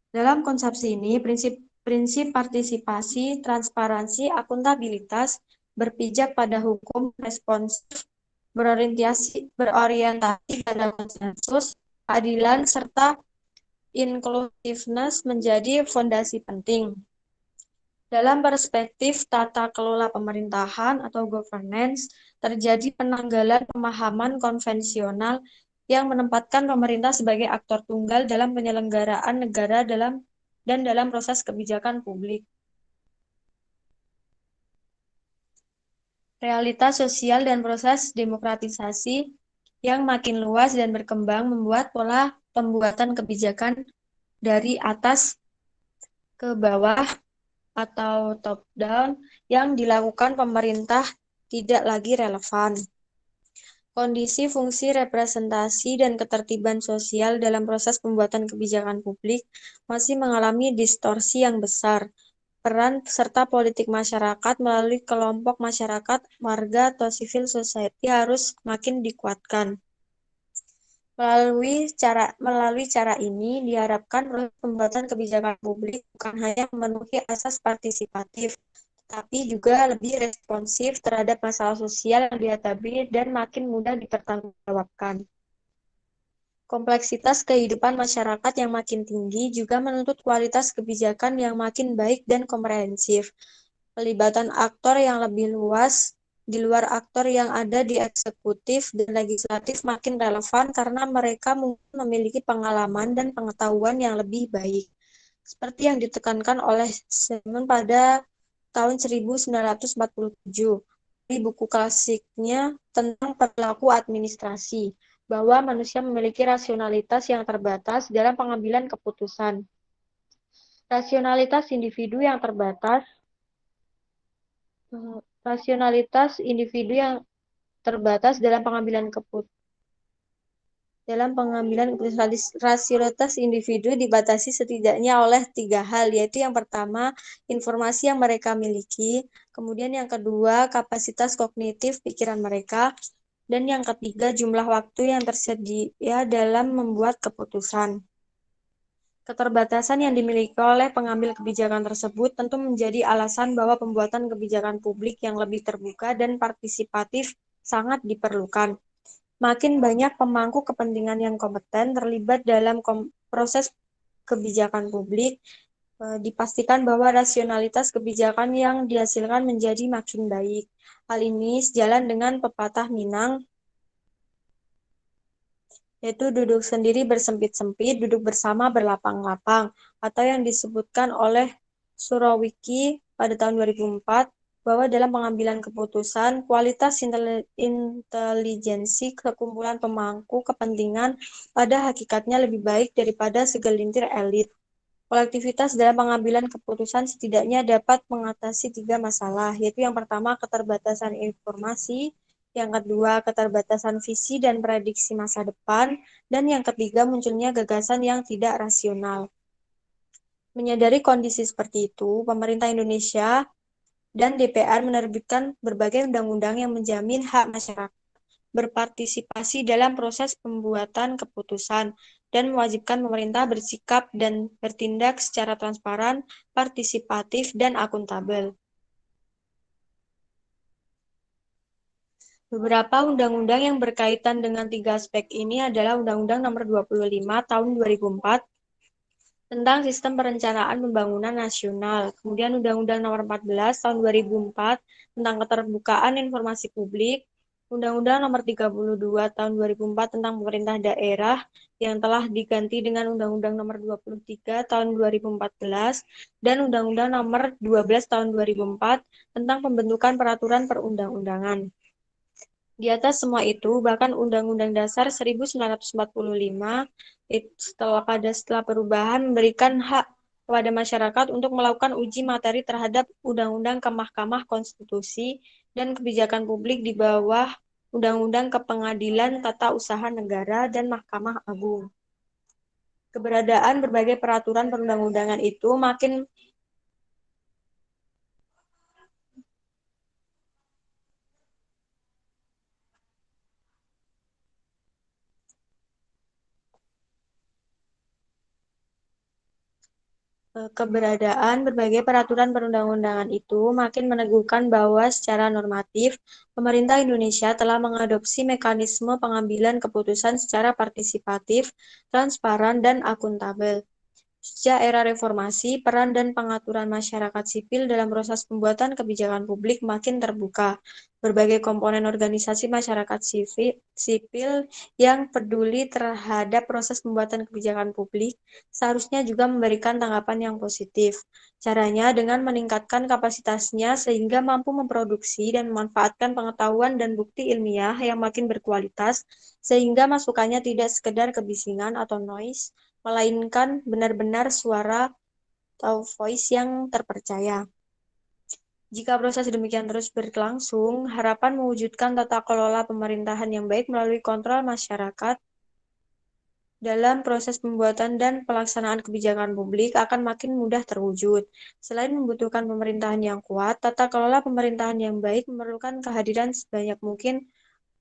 Dalam konsepsi ini, prinsip partisipasi, transparansi, akuntabilitas berpijak pada hukum responsif, berorientasi pada konsensus, keadilan, serta inclusiveness menjadi fondasi penting. Dalam perspektif tata kelola pemerintahan atau governance, terjadi penanggalan pemahaman konvensional yang menempatkan pemerintah sebagai aktor tunggal dalam penyelenggaraan negara dalam proses kebijakan publik. Realitas sosial dan proses demokratisasi yang makin luas dan berkembang membuat pola pembuatan kebijakan dari atas ke bawah atau top-down yang dilakukan pemerintah tidak lagi relevan. Kondisi fungsi representasi dan ketertiban sosial dalam proses pembuatan kebijakan publik masih mengalami distorsi yang besar. Peran serta politik masyarakat melalui kelompok masyarakat, warga, atau civil society harus makin dikuatkan. Melalui cara ini diharapkan proses pembuatan kebijakan publik bukan hanya memenuhi asas partisipatif, tetapi juga lebih responsif terhadap masalah sosial yang dihadapi dan makin mudah dipertanggungjawabkan. Kompleksitas kehidupan masyarakat yang makin tinggi juga menuntut kualitas kebijakan yang makin baik dan komprehensif. Pelibatan aktor yang lebih luas di luar aktor yang ada di eksekutif dan legislatif makin relevan karena mereka mungkin memiliki pengalaman dan pengetahuan yang lebih baik. Seperti yang ditekankan oleh Simon pada tahun 1947 di buku klasiknya tentang perilaku administrasi, bahwa manusia memiliki rasionalitas yang terbatas dalam pengambilan keputusan. Rasionalitas individu yang terbatas dalam pengambilan keputusan. Rasionalitas individu dibatasi setidaknya oleh 3 hal, yaitu yang pertama, informasi yang mereka miliki, kemudian yang kedua, kapasitas kognitif pikiran mereka, dan yang ketiga, jumlah waktu yang tersedia dalam membuat keputusan. Keterbatasan yang dimiliki oleh pengambil kebijakan tersebut tentu menjadi alasan bahwa pembuatan kebijakan publik yang lebih terbuka dan partisipatif sangat diperlukan. Makin banyak pemangku kepentingan yang kompeten terlibat dalam proses kebijakan publik, dipastikan bahwa rasionalitas kebijakan yang dihasilkan menjadi makin baik. Hal ini sejalan dengan pepatah Minang, yaitu duduk sendiri bersempit-sempit, duduk bersama berlapang-lapang, atau yang disebutkan oleh Surowiecki pada tahun 2004, bahwa dalam pengambilan keputusan, kualitas intelijensi sekumpulan pemangku kepentingan pada hakikatnya lebih baik daripada segelintir elit. Kolektivitas dalam pengambilan keputusan setidaknya dapat mengatasi 3 masalah, yaitu yang pertama keterbatasan informasi, yang kedua keterbatasan visi dan prediksi masa depan, dan yang ketiga munculnya gagasan yang tidak rasional. Menyadari kondisi seperti itu, pemerintah Indonesia dan DPR menerbitkan berbagai undang-undang yang menjamin hak masyarakat berpartisipasi dalam proses pembuatan keputusan dan mewajibkan pemerintah bersikap dan bertindak secara transparan, partisipatif, dan akuntabel. Beberapa undang-undang yang berkaitan dengan 3 aspek ini adalah Undang-Undang Nomor 25 Tahun 2004 tentang Sistem Perencanaan Pembangunan Nasional, kemudian Undang-Undang Nomor 14 Tahun 2004 tentang Keterbukaan Informasi Publik, Undang-Undang Nomor 32 Tahun 2004 tentang Pemerintah Daerah yang telah diganti dengan Undang-Undang Nomor 23 Tahun 2014 dan Undang-Undang Nomor 12 Tahun 2004 tentang pembentukan peraturan perundang-undangan. Di atas semua itu, bahkan Undang-Undang Dasar 1945 setelah perubahan memberikan hak kepada masyarakat untuk melakukan uji materi terhadap undang-undang ke Mahkamah Konstitusi dan kebijakan publik di bawah Undang-Undang Kepengadilan Tata Usaha Negara dan Mahkamah Agung. Keberadaan berbagai peraturan perundang-undangan itu makin Keberadaan berbagai peraturan perundang-undangan itu makin meneguhkan bahwa secara normatif, pemerintah Indonesia telah mengadopsi mekanisme pengambilan keputusan secara partisipatif, transparan, dan akuntabel. Sejak era reformasi, peran dan pengaturan masyarakat sipil dalam proses pembuatan kebijakan publik makin terbuka. Berbagai komponen organisasi masyarakat sipil yang peduli terhadap proses pembuatan kebijakan publik seharusnya juga memberikan tanggapan yang positif. Caranya dengan meningkatkan kapasitasnya sehingga mampu memproduksi dan memanfaatkan pengetahuan dan bukti ilmiah yang makin berkualitas, sehingga masukannya tidak sekedar kebisingan atau noise, melainkan benar-benar suara atau voice yang terpercaya. Jika proses demikian terus berlangsung, harapan mewujudkan tata kelola pemerintahan yang baik melalui kontrol masyarakat dalam proses pembuatan dan pelaksanaan kebijakan publik akan makin mudah terwujud. Selain membutuhkan pemerintahan yang kuat, tata kelola pemerintahan yang baik memerlukan kehadiran sebanyak mungkin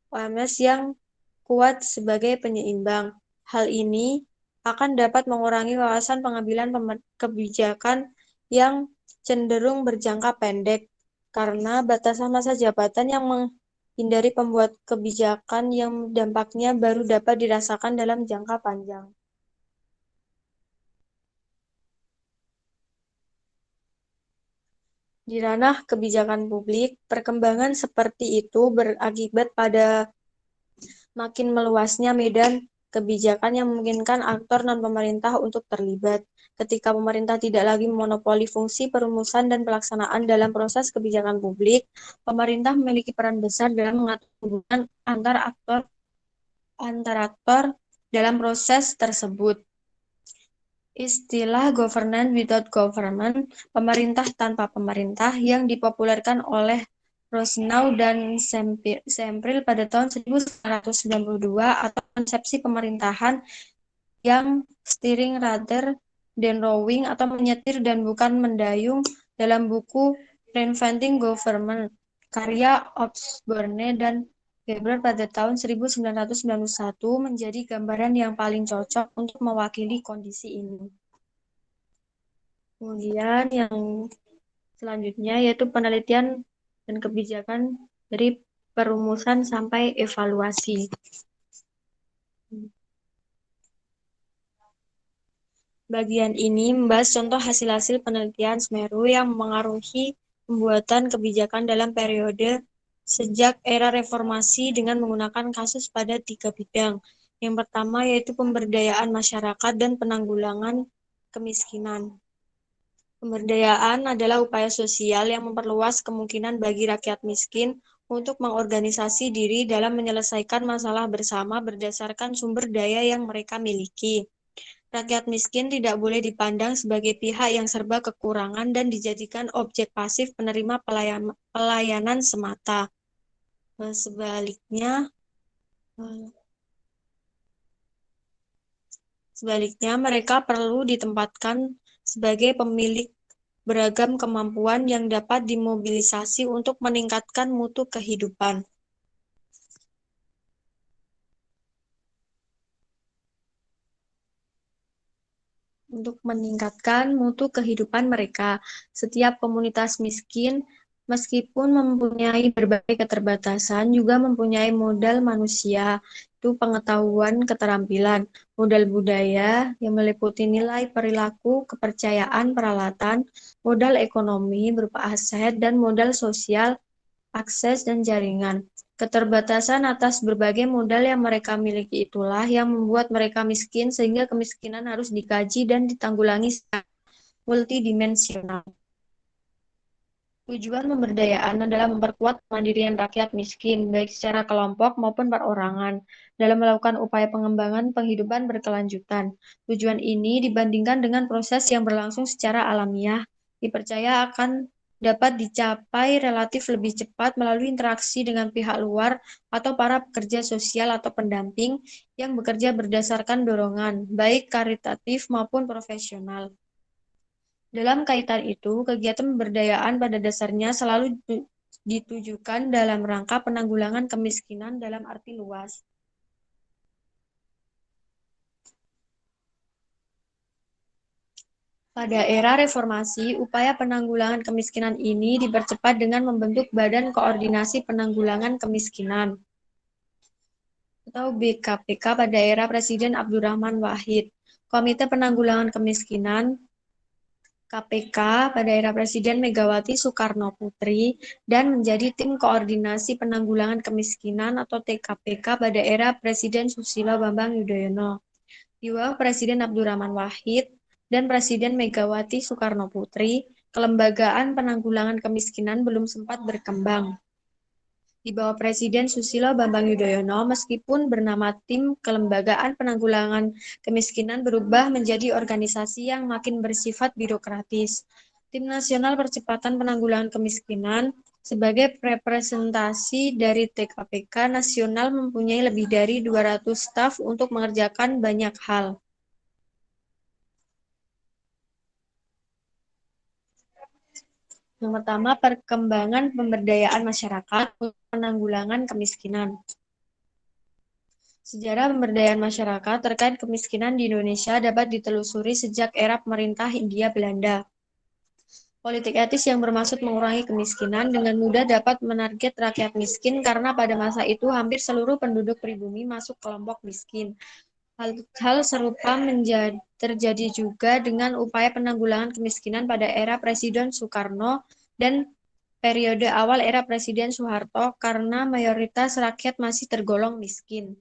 OMS yang kuat sebagai penyeimbang. Hal ini akan dapat mengurangi wawasan pengambilan kebijakan yang cenderung berjangka pendek karena batasan masa jabatan yang menghindari pembuat kebijakan yang dampaknya baru dapat dirasakan dalam jangka panjang. Di ranah kebijakan publik, perkembangan seperti itu berakibat pada makin meluasnya medan kebijakan yang memungkinkan aktor non-pemerintah untuk terlibat. Ketika pemerintah tidak lagi memonopoli fungsi perumusan dan pelaksanaan dalam proses kebijakan publik, pemerintah memiliki peran besar dalam mengatur hubungan antar aktor dalam proses tersebut. Istilah governance without government, pemerintah tanpa pemerintah, yang dipopulerkan oleh Rosnau dan Sempril pada tahun 1992 atau konsepsi pemerintahan yang steering rather than rowing atau menyetir dan bukan mendayung dalam buku Reinventing Government karya Osborne dan Weber pada tahun 1991 menjadi gambaran yang paling cocok untuk mewakili kondisi ini. Kemudian yang selanjutnya yaitu penelitian dan kebijakan dari perumusan sampai evaluasi. Bagian ini membahas contoh hasil-hasil penelitian Semeru yang mengaruhi pembuatan kebijakan dalam periode sejak era reformasi dengan menggunakan kasus pada 3 bidang. Yang pertama yaitu pemberdayaan masyarakat dan penanggulangan kemiskinan. Pemberdayaan adalah upaya sosial yang memperluas kemungkinan bagi rakyat miskin untuk mengorganisasi diri dalam menyelesaikan masalah bersama berdasarkan sumber daya yang mereka miliki. Rakyat miskin tidak boleh dipandang sebagai pihak yang serba kekurangan dan dijadikan objek pasif penerima pelayanan semata. Sebaliknya, mereka perlu ditempatkan sebagai pemilik beragam kemampuan yang dapat dimobilisasi untuk meningkatkan mutu kehidupan. Mereka. Setiap komunitas miskin, meskipun mempunyai berbagai keterbatasan, juga mempunyai modal manusia, itu pengetahuan, keterampilan, modal budaya yang meliputi nilai perilaku, kepercayaan, peralatan, modal ekonomi berupa aset, dan modal sosial, akses, dan jaringan. Keterbatasan atas berbagai modal yang mereka miliki itulah yang membuat mereka miskin, sehingga kemiskinan harus dikaji dan ditanggulangi secara multidimensional. Tujuan pemberdayaan adalah memperkuat kemandirian rakyat miskin, baik secara kelompok maupun perorangan, dalam melakukan upaya pengembangan penghidupan berkelanjutan. Tujuan ini dibandingkan dengan proses yang berlangsung secara alamiah, dipercaya akan dapat dicapai relatif lebih cepat melalui interaksi dengan pihak luar atau para pekerja sosial atau pendamping yang bekerja berdasarkan dorongan, baik karitatif maupun profesional. Dalam kaitan itu, kegiatan pemberdayaan pada dasarnya selalu ditujukan dalam rangka penanggulangan kemiskinan dalam arti luas. Pada era reformasi, upaya penanggulangan kemiskinan ini dipercepat dengan membentuk Badan Koordinasi Penanggulangan Kemiskinan atau BKPK pada era Presiden Abdurrahman Wahid. Komite Penanggulangan Kemiskinan KPK pada era Presiden Megawati Soekarno Putri dan menjadi Tim Koordinasi Penanggulangan Kemiskinan atau TKPK pada era Presiden Susilo Bambang Yudhoyono. Di bawah Presiden Abdurrahman Wahid dan Presiden Megawati Soekarno Putri, kelembagaan penanggulangan kemiskinan belum sempat berkembang. Di bawah Presiden Susilo Bambang Yudhoyono, meskipun bernama Tim Kelembagaan Penanggulangan Kemiskinan berubah menjadi organisasi yang makin bersifat birokratis. Tim Nasional Percepatan Penanggulangan Kemiskinan sebagai representasi dari TKPK nasional mempunyai lebih dari 200 staf untuk mengerjakan banyak hal. Yang pertama, perkembangan pemberdayaan masyarakat untuk penanggulangan kemiskinan. Sejarah pemberdayaan masyarakat terkait kemiskinan di Indonesia dapat ditelusuri sejak era pemerintah Hindia Belanda. Politik etis yang bermaksud mengurangi kemiskinan dengan mudah dapat menarget rakyat miskin karena pada masa itu hampir seluruh penduduk pribumi masuk kelompok miskin. Hal serupa terjadi juga dengan upaya penanggulangan kemiskinan pada era Presiden Soekarno dan periode awal era Presiden Soeharto karena mayoritas rakyat masih tergolong miskin.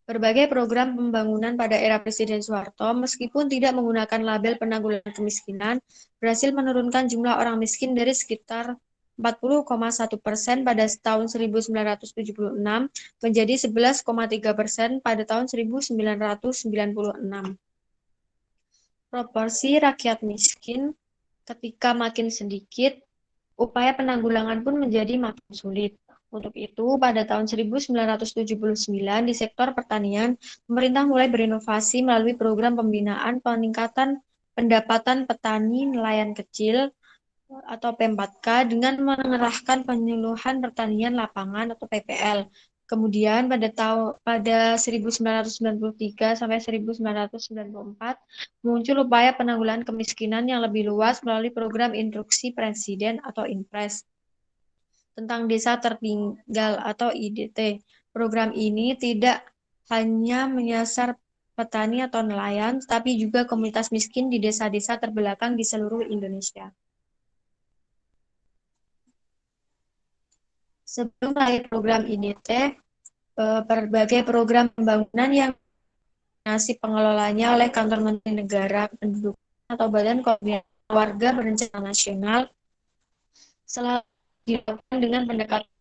Berbagai program pembangunan pada era Presiden Soeharto, meskipun tidak menggunakan label penanggulangan kemiskinan, berhasil menurunkan jumlah orang miskin dari sekitar 40,1% pada tahun 1976 menjadi 11,3% pada tahun 1996. Proporsi rakyat miskin ketika makin sedikit, upaya penanggulangan pun menjadi makin sulit. Untuk itu, pada tahun 1979 di sektor pertanian, pemerintah mulai berinovasi melalui program pembinaan peningkatan pendapatan petani nelayan kecil atau P4K dengan mengerahkan penyuluhan pertanian lapangan atau PPL. Kemudian pada 1993 sampai 1994 muncul upaya penanggulangan kemiskinan yang lebih luas melalui program instruksi Presiden atau Inpres tentang desa tertinggal atau IDT. Program ini tidak hanya menyasar petani atau nelayan, tapi juga komunitas miskin di desa-desa terbelakang di seluruh Indonesia. Sebelum lahir program ini berbagai program pembangunan yang koordinasi pengelolanya oleh Kantor Menteri Negara Kependudukan atau Badan Koordinasi Warga Berencana Nasional selalu dilakukan dengan pendekatan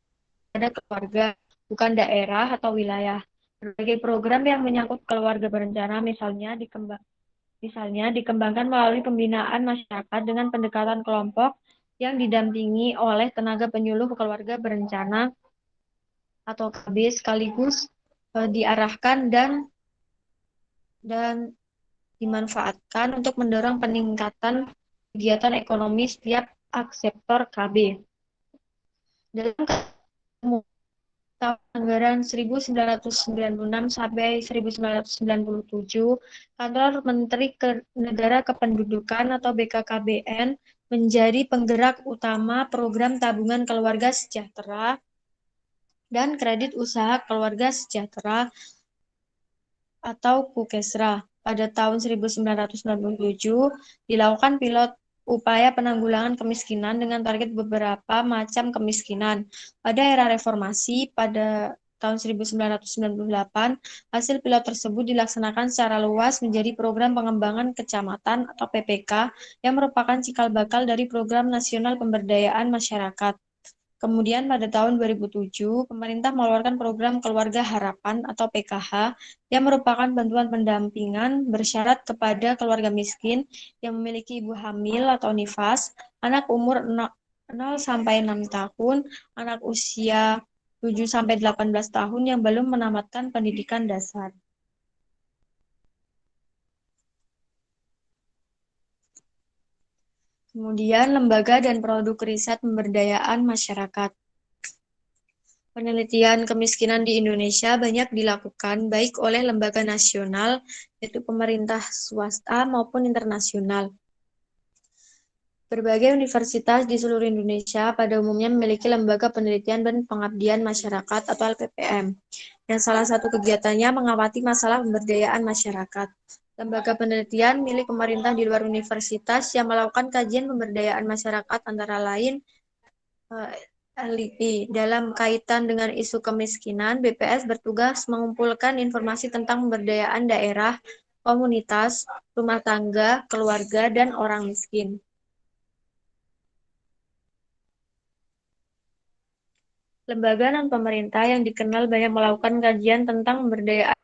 pada keluarga, bukan daerah atau wilayah. Berbagai program yang menyangkut keluarga berencana misalnya dikembangkan melalui pembinaan masyarakat dengan pendekatan kelompok yang didampingi oleh tenaga penyuluh keluarga berencana atau KB sekaligus diarahkan dan dimanfaatkan untuk mendorong peningkatan kegiatan ekonomi setiap sektor KB. Dalam tahun anggaran 1996 sampai 1997, Kantor Menteri Negara Kependudukan atau BKKBN menjadi penggerak utama program tabungan keluarga sejahtera dan kredit usaha keluarga sejahtera atau KUKESRA. Pada tahun 1997, dilakukan pilot upaya penanggulangan kemiskinan dengan target beberapa macam kemiskinan. Pada era reformasi, pada tahun 1998, hasil pilot tersebut dilaksanakan secara luas menjadi program pengembangan kecamatan atau PPK yang merupakan cikal bakal dari program nasional pemberdayaan masyarakat. Kemudian pada tahun 2007, pemerintah mengeluarkan program Keluarga Harapan atau PKH yang merupakan bantuan pendampingan bersyarat kepada keluarga miskin yang memiliki ibu hamil atau nifas, anak umur 0 sampai 6 tahun, anak usia 7 sampai 18 tahun yang belum menamatkan pendidikan dasar. Kemudian lembaga dan produk riset pemberdayaan masyarakat. Penelitian kemiskinan di Indonesia banyak dilakukan baik oleh lembaga nasional, yaitu pemerintah swasta maupun internasional. Berbagai universitas di seluruh Indonesia pada umumnya memiliki lembaga penelitian dan pengabdian masyarakat atau LPPM, yang salah satu kegiatannya mengamati masalah pemberdayaan masyarakat. Lembaga penelitian milik pemerintah di luar universitas yang melakukan kajian pemberdayaan masyarakat antara lain LIPI. Dalam kaitan dengan isu kemiskinan, BPS bertugas mengumpulkan informasi tentang pemberdayaan daerah, komunitas, rumah tangga, keluarga, dan orang miskin. Lembaga non-pemerintah yang dikenal banyak melakukan kajian tentang pemberdayaan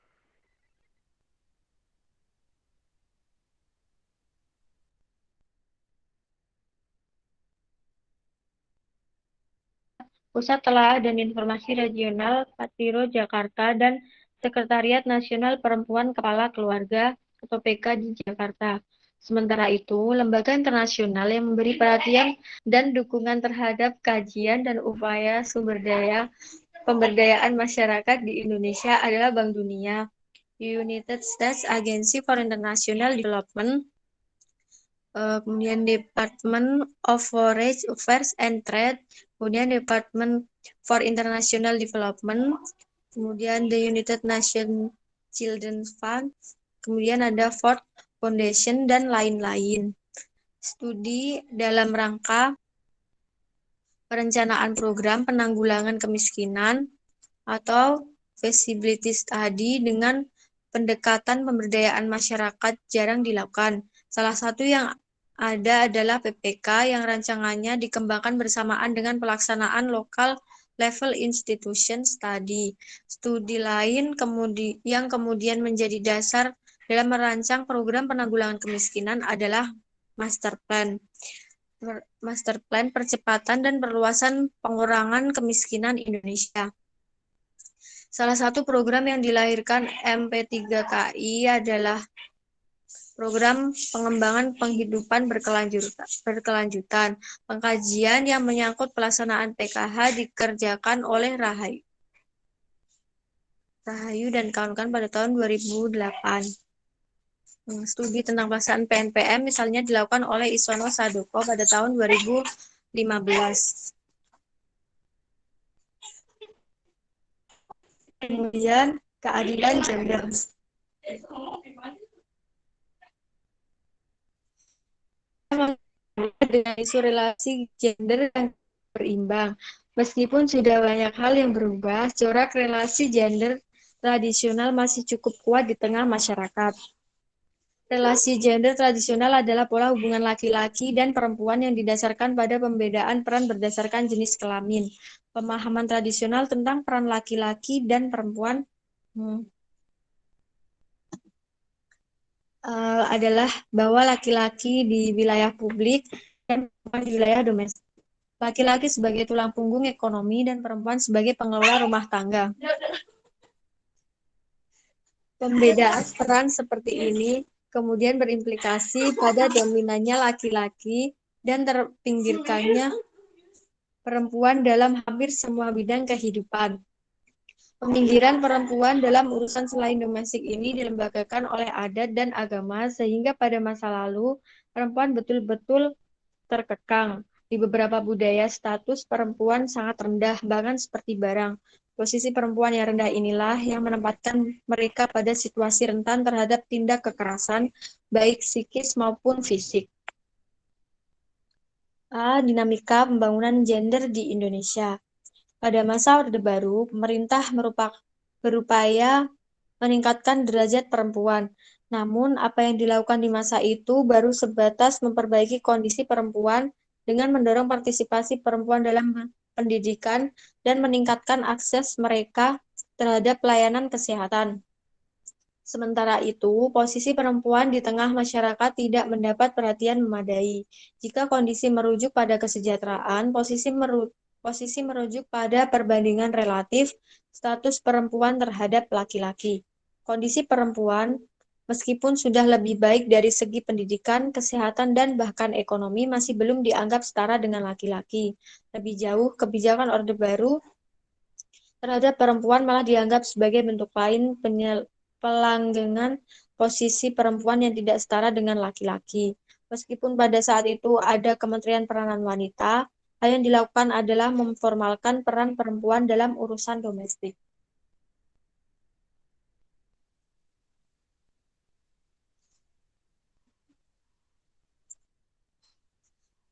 Pusat Telaah dan Informasi Regional Patiro Jakarta dan Sekretariat Nasional Perempuan Kepala Keluarga atau PK di Jakarta. Sementara itu, lembaga internasional yang memberi perhatian dan dukungan terhadap kajian dan upaya sumber daya pemberdayaan masyarakat di Indonesia adalah Bank Dunia, United States Agency for International Development, kemudian Department of Foreign Affairs and Trade, kemudian Department for International Development, kemudian the United Nations Children's Fund, kemudian ada Ford Foundation, dan lain-lain. Studi dalam rangka perencanaan program penanggulangan kemiskinan atau feasibility study dengan pendekatan pemberdayaan masyarakat jarang dilakukan. Salah satu yang ada adalah PPK yang rancangannya dikembangkan bersamaan dengan pelaksanaan local level institution study. Studi lain yang kemudian menjadi dasar dalam merancang program penanggulangan kemiskinan adalah Master Plan Percepatan dan Perluasan Pengurangan Kemiskinan Indonesia. Salah satu program yang dilahirkan MP3KI adalah program pengembangan penghidupan berkelanjutan. Pengkajian yang menyangkut pelaksanaan PKH dikerjakan oleh Rahayu dan kawan-kawan pada tahun 2008. Studi tentang pelaksanaan PNPM misalnya dilakukan oleh Isono Sadoko pada tahun 2015. Kemudian keadilan gender. Dengan isu relasi gender yang berimbang. Meskipun sudah banyak hal yang berubah, corak relasi gender tradisional masih cukup kuat di tengah masyarakat. Relasi gender tradisional adalah pola hubungan laki-laki dan perempuan yang didasarkan pada pembedaan peran berdasarkan jenis kelamin. Pemahaman tradisional tentang peran laki-laki dan perempuan adalah bahwa laki-laki di wilayah publik dan perempuan di wilayah domestik. Laki-laki sebagai tulang punggung ekonomi dan perempuan sebagai pengelola rumah tangga. Pembedaan peran seperti ini kemudian berimplikasi pada dominannya laki-laki dan terpinggirkannya perempuan dalam hampir semua bidang kehidupan. Peminggiran perempuan dalam urusan selain domestik ini dilembagakan oleh adat dan agama, sehingga pada masa lalu perempuan betul-betul terkekang. Di beberapa budaya, status perempuan sangat rendah, bahkan seperti barang. Posisi perempuan yang rendah inilah yang menempatkan mereka pada situasi rentan terhadap tindak kekerasan, baik psikis maupun fisik. Dinamika pembangunan gender di Indonesia. Pada masa Orde Baru, pemerintah berupaya meningkatkan derajat perempuan. Namun, apa yang dilakukan di masa itu baru sebatas memperbaiki kondisi perempuan dengan mendorong partisipasi perempuan dalam pendidikan dan meningkatkan akses mereka terhadap pelayanan kesehatan. Sementara itu, posisi perempuan di tengah masyarakat tidak mendapat perhatian memadai. Jika kondisi merujuk pada kesejahteraan, posisi merujuk pada perbandingan relatif status perempuan terhadap laki-laki. Kondisi perempuan, meskipun sudah lebih baik dari segi pendidikan, kesehatan, dan bahkan ekonomi, masih belum dianggap setara dengan laki-laki. Lebih jauh, kebijakan Orde Baru terhadap perempuan malah dianggap sebagai bentuk lain pelanggengan posisi perempuan yang tidak setara dengan laki-laki. Meskipun pada saat itu ada Kementerian Peranan Wanita, hal yang dilakukan adalah memformalkan peran perempuan dalam urusan domestik.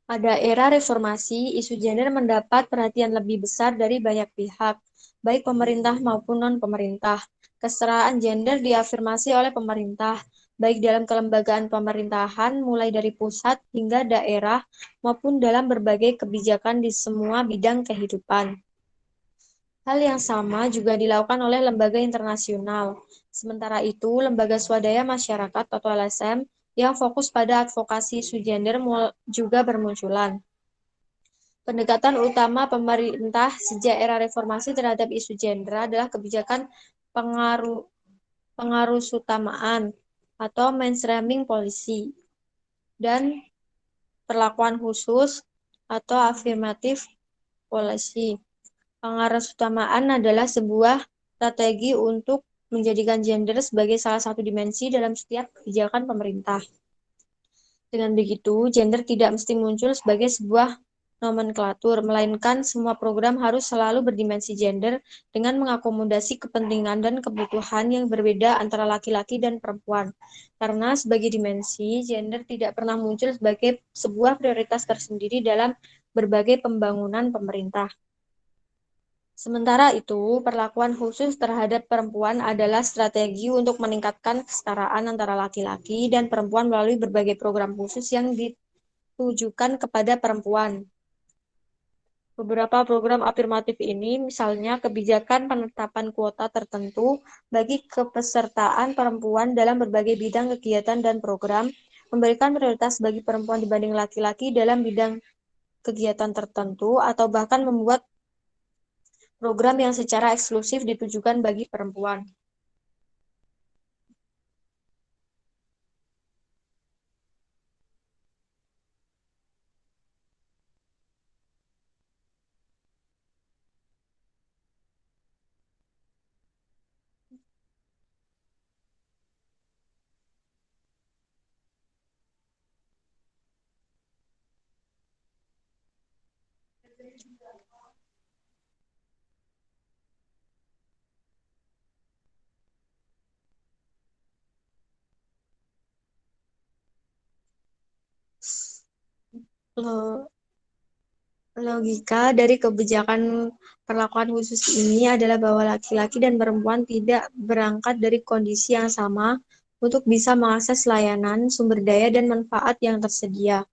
Pada era reformasi, isu gender mendapat perhatian lebih besar dari banyak pihak, baik pemerintah maupun non-pemerintah. Kesetaraan gender diafirmasi oleh pemerintah, baik dalam kelembagaan pemerintahan mulai dari pusat hingga daerah maupun dalam berbagai kebijakan di semua bidang kehidupan. Hal yang sama juga dilakukan oleh lembaga internasional. Sementara itu, lembaga swadaya masyarakat atau LSM yang fokus pada advokasi isu gender juga bermunculan. Pendekatan utama pemerintah sejak era reformasi terhadap isu gender adalah kebijakan pengarusutamaan atau mainstreaming policy dan perlakuan khusus atau affirmative policy. Pengarusutamaan adalah sebuah strategi untuk menjadikan gender sebagai salah satu dimensi dalam setiap kebijakan pemerintah. Dengan begitu, gender tidak mesti muncul sebagai sebuah nomenklatur, melainkan semua program harus selalu berdimensi gender dengan mengakomodasi kepentingan dan kebutuhan yang berbeda antara laki-laki dan perempuan. Karena sebagai dimensi, gender tidak pernah muncul sebagai sebuah prioritas tersendiri dalam berbagai pembangunan pemerintah. Sementara itu, perlakuan khusus terhadap perempuan adalah strategi untuk meningkatkan kesetaraan antara laki-laki dan perempuan melalui berbagai program khusus yang ditujukan kepada perempuan. Beberapa program afirmatif ini, misalnya kebijakan penetapan kuota tertentu bagi kepesertaan perempuan dalam berbagai bidang kegiatan dan program, memberikan prioritas bagi perempuan dibanding laki-laki dalam bidang kegiatan tertentu, atau bahkan membuat program yang secara eksklusif ditujukan bagi perempuan. Logika dari kebijakan perlakuan khusus ini adalah bahwa laki-laki dan perempuan tidak berangkat dari kondisi yang sama untuk bisa mengakses layanan, sumber daya, dan manfaat yang tersedia.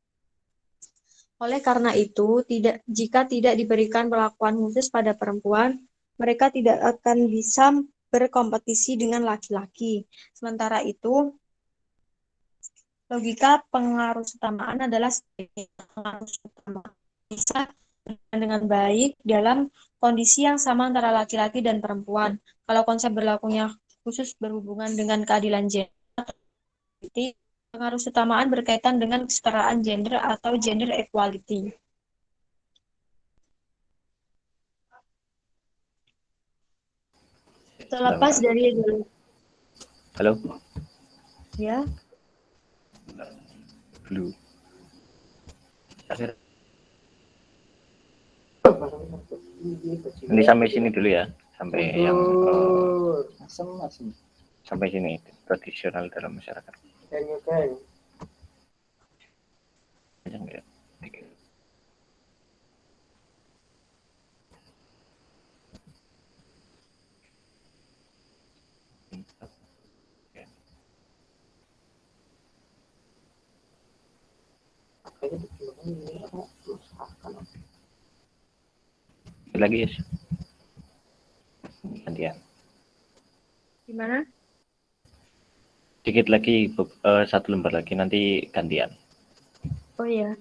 Oleh karena itu, jika tidak diberikan perlakuan khusus pada perempuan, mereka tidak akan bisa berkompetisi dengan laki-laki. Sementara itu, logika pengarusutamaan adalah pengaruh utama bisa dengan baik dalam kondisi yang sama antara laki-laki dan perempuan. Kalau konsep berlakunya khusus berhubungan dengan keadilan gender, pengarusutamaan berkaitan dengan kesetaraan gender atau gender equality. Terlepas dari Halo, ya, Blue. Ini sampai sini dulu ya, sampai yang sampai sini tradisional dalam masyarakat. Panjang ya. Lagi ya, gantian. gimana? Dikit lagi, satu lembar lagi, nanti gantian. Oh iya.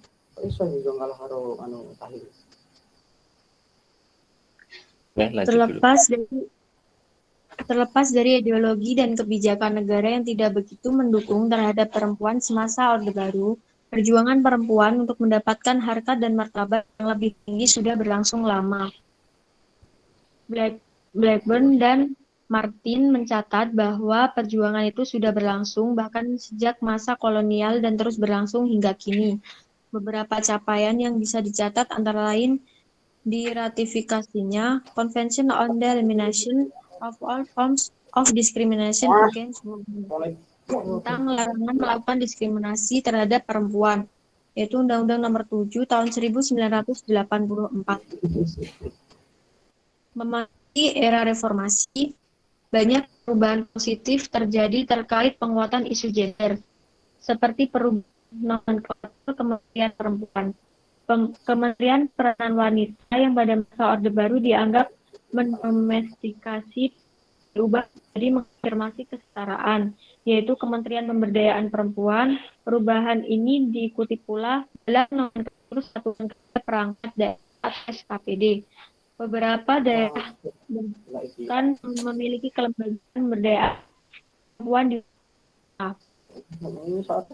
Terlepas dari ideologi dan kebijakan negara yang tidak begitu mendukung terhadap perempuan semasa Orde Baru, perjuangan perempuan untuk mendapatkan harkat dan martabat yang lebih tinggi sudah berlangsung lama. Blackburn dan Martin mencatat bahwa perjuangan itu sudah berlangsung bahkan sejak masa kolonial dan terus berlangsung hingga kini. Beberapa capaian yang bisa dicatat antara lain diratifikasinya Convention on the Elimination of All Forms of Discrimination Against Women tentang larangan melakukan diskriminasi terhadap perempuan, yaitu Undang-Undang Nomor 7 Tahun 1984. Memasuki era reformasi, banyak perubahan positif terjadi terkait penguatan isu gender, seperti perubahan nomenklatur Kementerian Perempuan. Kementerian Peranan Wanita yang pada masa Orde Baru dianggap mendomestikasi berubah menjadi mengafirmasi kesetaraan, yaitu Kementerian Pemberdayaan Perempuan. Perubahan ini diikuti pula dalam nomenklatur Satuan Kerja Perangkat Daerah SKPD. Beberapa daerah kan memiliki kelembagaan pemberdayaan perempuan di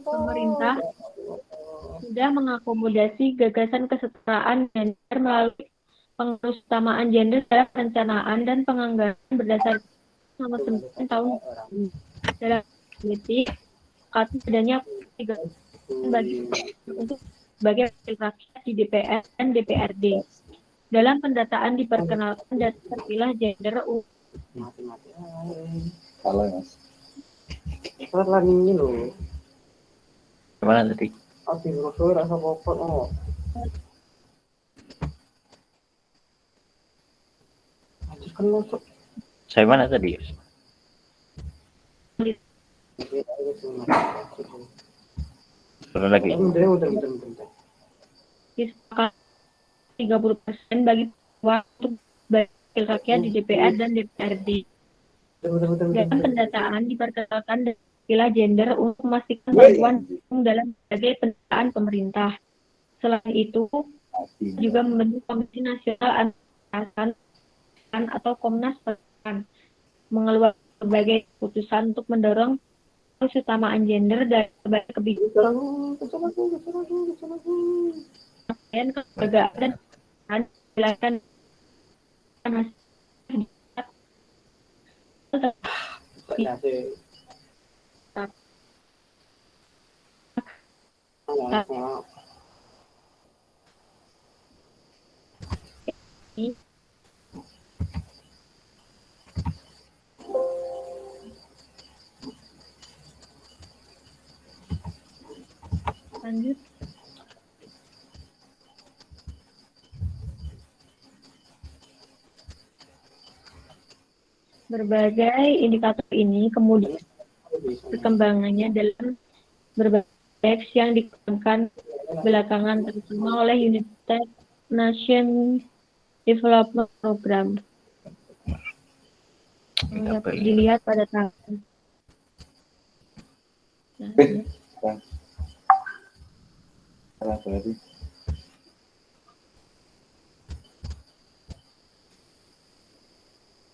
pemerintah sudah mengakomodasi gagasan kesetaraan gender melalui pengarusutamaan gender dalam perencanaan dan penganggaran berdasarkan nomor 9 tahun dalam politik atau adanya bagi untuk sebagai wakil rakyat di DPR dan DPRD. Dalam pendataan diperkenalkan data terpilah gender Salah mas. Salah lagi loh. Gimana tadi? Abi brosur rasa popot oh. Saya mana tadi? Turun lagi. disepakati 30% bagi perempuan untuk wakil rakyat di DPR dan DPRD. Dalam pendataan diperkenalkan istilah gender untuk memastikan perempuan dalam berbagai pendataan pemerintah. Selain itu, juga membentuk Komisi Nasional Anti-Kekerasan atau Komnas Perempuan, mengeluarkan berbagai keputusan untuk mendorong keutamaan gender dan berbagai kebijakan kelembagaan dan menjelaskan lanjut. Berbagai indikator ini kemudian perkembangannya dalam berbagai teks yang dikembangkan belakangan terutama oleh United Nations Development Program. dapat dilihat pada tangan. Nah,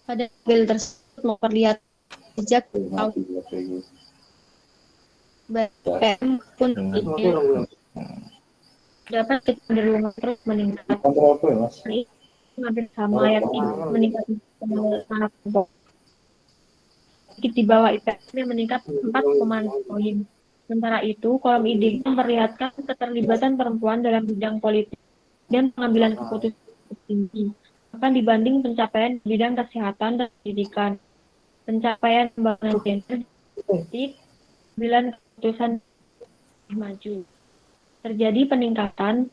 pada tabel tersebut memperlihatkan jejak BPM pun dapat kecenderungan terus meningkat. Ini hampir sama yakni meningkat sangat pokok. Sedikit di bawah IPM meningkat 4,6 poin. Sementara itu, kolom ID memperlihatkan keterlibatan perempuan dalam bidang politik dan pengambilan keputusan tinggi. Bahkan dibanding pencapaian di bidang kesehatan dan pendidikan, pencapaian pembangunan gender, pengambilan keputusan maju. Terjadi peningkatan,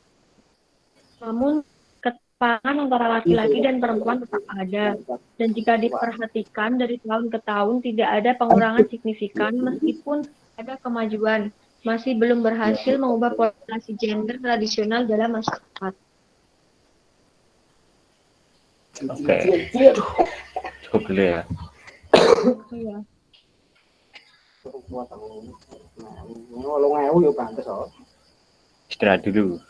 namun ketimpangan antara laki-laki dan perempuan tetap ada. Dan jika diperhatikan dari tahun ke tahun tidak ada pengurangan signifikan meskipun ada kemajuan, masih belum berhasil mengubah polarisasi gender tradisional dalam masyarakat. Oke, cukup dulu ya. Iya. Istirahat dulu.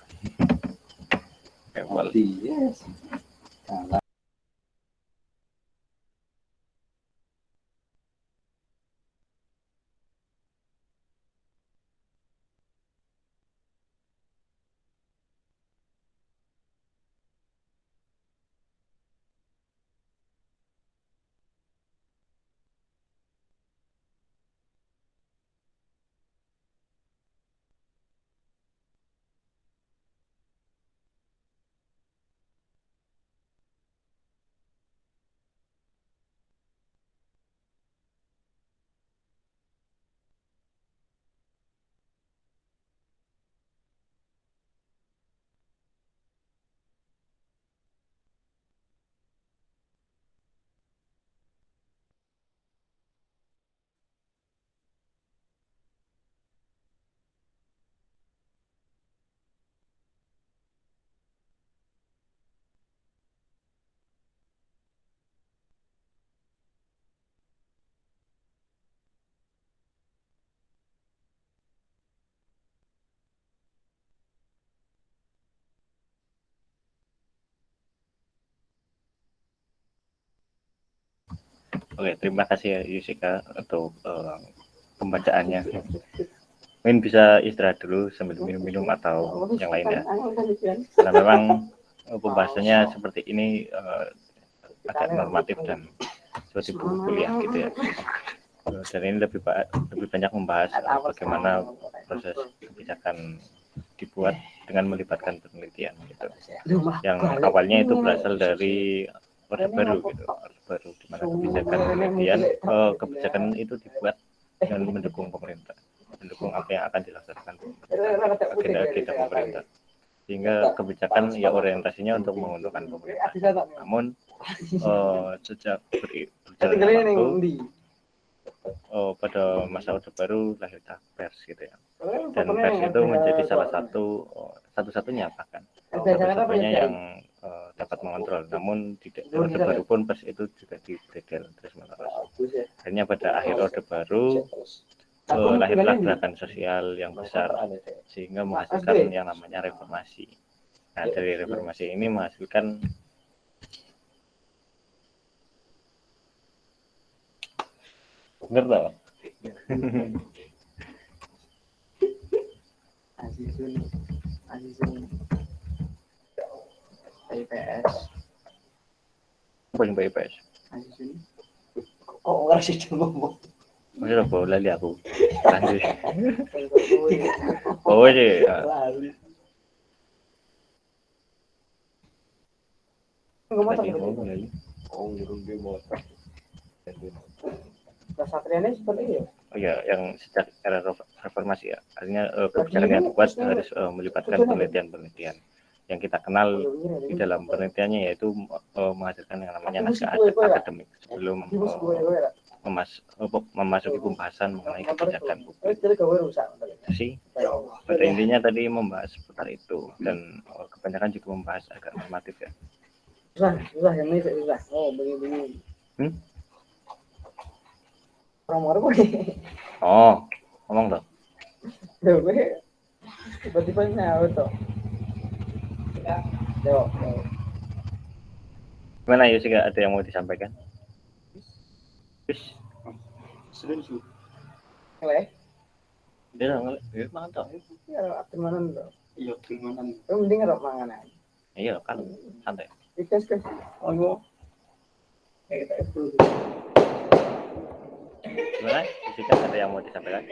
Oke, terima kasih ya Yusika untuk pembacaannya. Mungkin bisa istirahat dulu sambil minum-minum atau yang lainnya. Karena memang pembahasannya seperti ini agak normatif dan seperti buku kuliah gitu ya. Dan ini lebih banyak membahas bagaimana proses kebijakan dibuat dengan melibatkan penelitian gitu. Yang awalnya itu berasal dari Orde Baru gitu, Orde Baru di mana kebijakan penelitian kebijakan itu dibuat dengan mendukung pemerintah, mendukung apa yang akan dilaksanakan agenda pemerintah, sehingga kebijakan ya orientasinya untuk menguntungkan pemerintah. Namun sejak berjalannya waktu pada masa Orde Baru lahirlah pers gitu ya, dan pers itu menjadi salah satu-satunya bahkan satu-satunya yang dapat mengontrol. Namun di Orde Baru pun pers itu juga dibredel terus menerus. Akhirnya pada akhir Orde Baru lahirlah gerakan sosial yang besar sehingga menghasilkan yang namanya reformasi. Nah, dari reformasi ini menghasilkan bener tak? IPS. Apa yang IPS? Oh, nggak sih ngomong. Masih bola li aku. Lanjut. Oh sih. Oh, di motor. Kesatriannya seperti itu. Oh ya, yang sejak era reformasi ya. Artinya kebijakan yang dibuat harus melibatkan penelitian-penelitian. Yang kita kenal di dalam penelitiannya yaitu menghasilkan yang namanya naskah akademik sebelum memasuki pembahasan mengenai kebijakan publik. Sih, pada intinya tadi membahas seputar itu dan kebanyakan juga membahas agak normatif ya. Susah yang ini susah. Oh, begini. Orang-orang Oh, ngomong dong. gue tiba-tiba nyaut tuh. Yo, Gimana Yusika, ada yang mau disampaikan? Wis, ngeleh. dia nggak mantap. Iya, temenan tuh. Iya, temenan. Lu mending ngerok mangan aja. Iya kan, santai. Ikas kes. Oh, Gimana Yusika, ada yang mau disampaikan?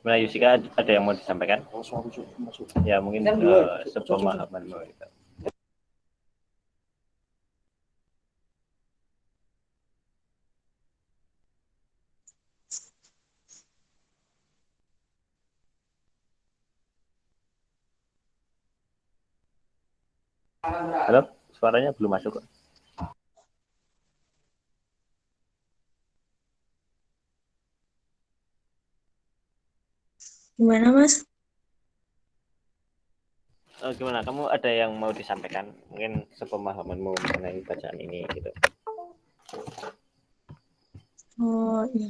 Gimana Yusika, ada yang mau disampaikan? Ya mungkin sepemahaman mereka. Halo, suaranya belum masuk kok. Gimana, Mas? Gimana, kamu ada yang mau disampaikan? Mungkin sepemahamanmu mengenai bacaan ini gitu. Oh, iya.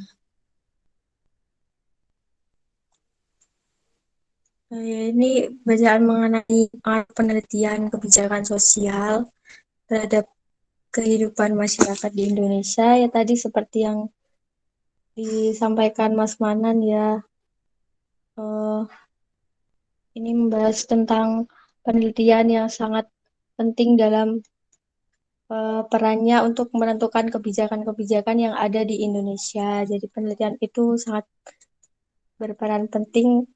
Ini bacaan mengenai penelitian kebijakan sosial terhadap kehidupan masyarakat di Indonesia. Ya tadi seperti yang disampaikan Mas Manan ya, ini membahas tentang penelitian yang sangat penting dalam perannya untuk menentukan kebijakan-kebijakan yang ada di Indonesia. Jadi penelitian itu sangat berperan penting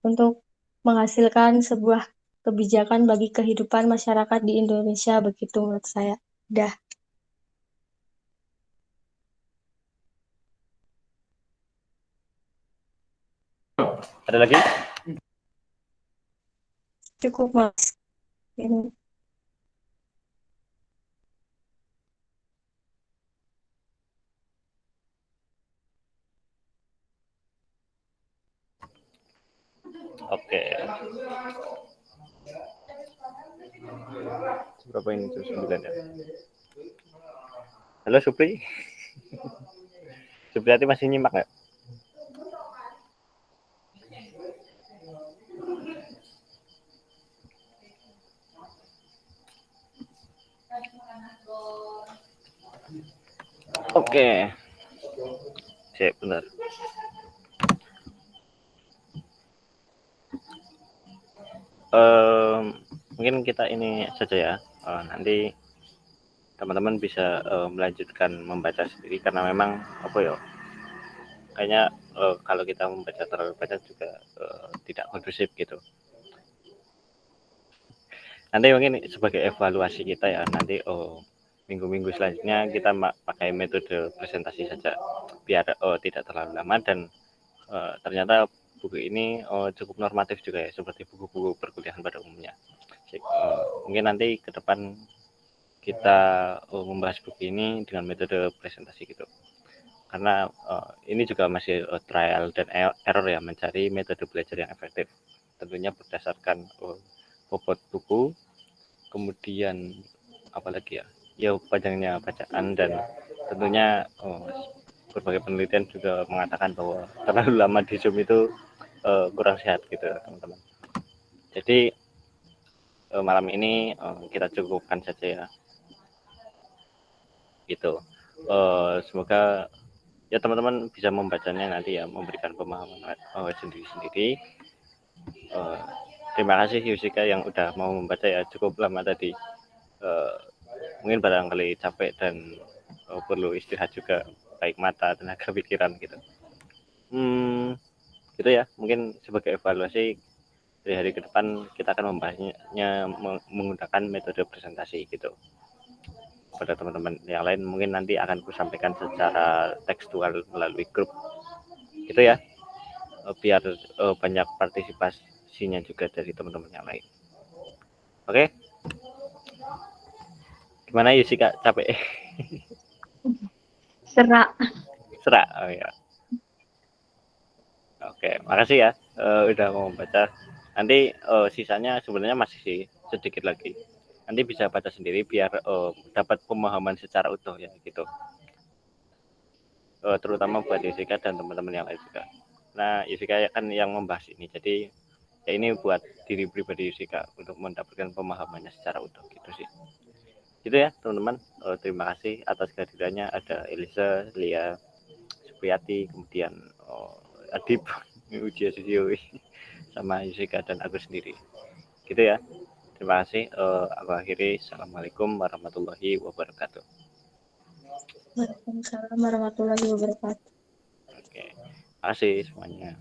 untuk menghasilkan sebuah kebijakan bagi kehidupan masyarakat di Indonesia, begitu menurut saya. Dah, Ada lagi? cukup Mas. Ini. Oke. Berapa ini tuh 9 ya? Halo Supri. Supriyati masih nyimak nggak? Oke. Siap, benar. Mungkin kita ini saja ya. Nanti teman-teman bisa melanjutkan membaca sendiri karena memang apa ya? Kayaknya kalau kita membaca terlalu banyak juga tidak kondusif gitu. Nanti mungkin sebagai evaluasi kita ya nanti minggu-minggu selanjutnya kita pakai metode presentasi saja biar tidak terlalu lama dan ternyata buku ini cukup normatif juga ya seperti buku-buku perkuliahan pada umumnya. Mungkin nanti ke depan kita membahas buku ini dengan metode presentasi gitu karena ini juga masih trial dan error ya mencari metode belajar yang efektif tentunya berdasarkan bobot buku kemudian apalagi ya panjangnya bacaan dan tentunya berbagai penelitian juga mengatakan bahwa terlalu lama di Zoom itu kurang sehat gitu teman-teman. Jadi malam ini kita cukupkan saja ya gitu. Semoga ya teman-teman bisa membacanya nanti ya memberikan pemahaman sendiri-sendiri. Terima kasih Yusika yang udah mau membaca ya cukup lama tadi. Mungkin barangkali capek dan perlu istirahat juga baik mata tenaga pikiran gitu. Gitu ya mungkin sebagai evaluasi dari hari ke depan kita akan membahasnya menggunakan metode presentasi gitu. pada teman-teman yang lain mungkin nanti akan kusampaikan secara tekstual melalui grup gitu ya, biar banyak partisipasinya juga dari teman-teman yang lain. Oke, gimana Yusika, capek? Serak. Serak. Oh ya, oke, makasih ya udah mau baca. Nanti sisanya sebenarnya masih sih sedikit lagi, nanti bisa baca sendiri biar dapat pemahaman secara utuh ya gitu, terutama buat Yusika dan teman-teman yang lain juga. Nah, Yusika kan yang membahas ini, jadi ya ini buat diri pribadi Yusika untuk mendapatkan pemahamannya secara utuh gitu sih. Gitu ya teman-teman. Terima kasih atas kehadirannya, ada Elisa, Lia, Supriyati, kemudian Adib, Ujiya Susiowi, sama Yusika dan aku sendiri. Gitu ya. Terima kasih. Aku akhiri. Assalamualaikum warahmatullahi wabarakatuh. Waalaikumsalam warahmatullahi wabarakatuh. Oke. Terima kasih semuanya.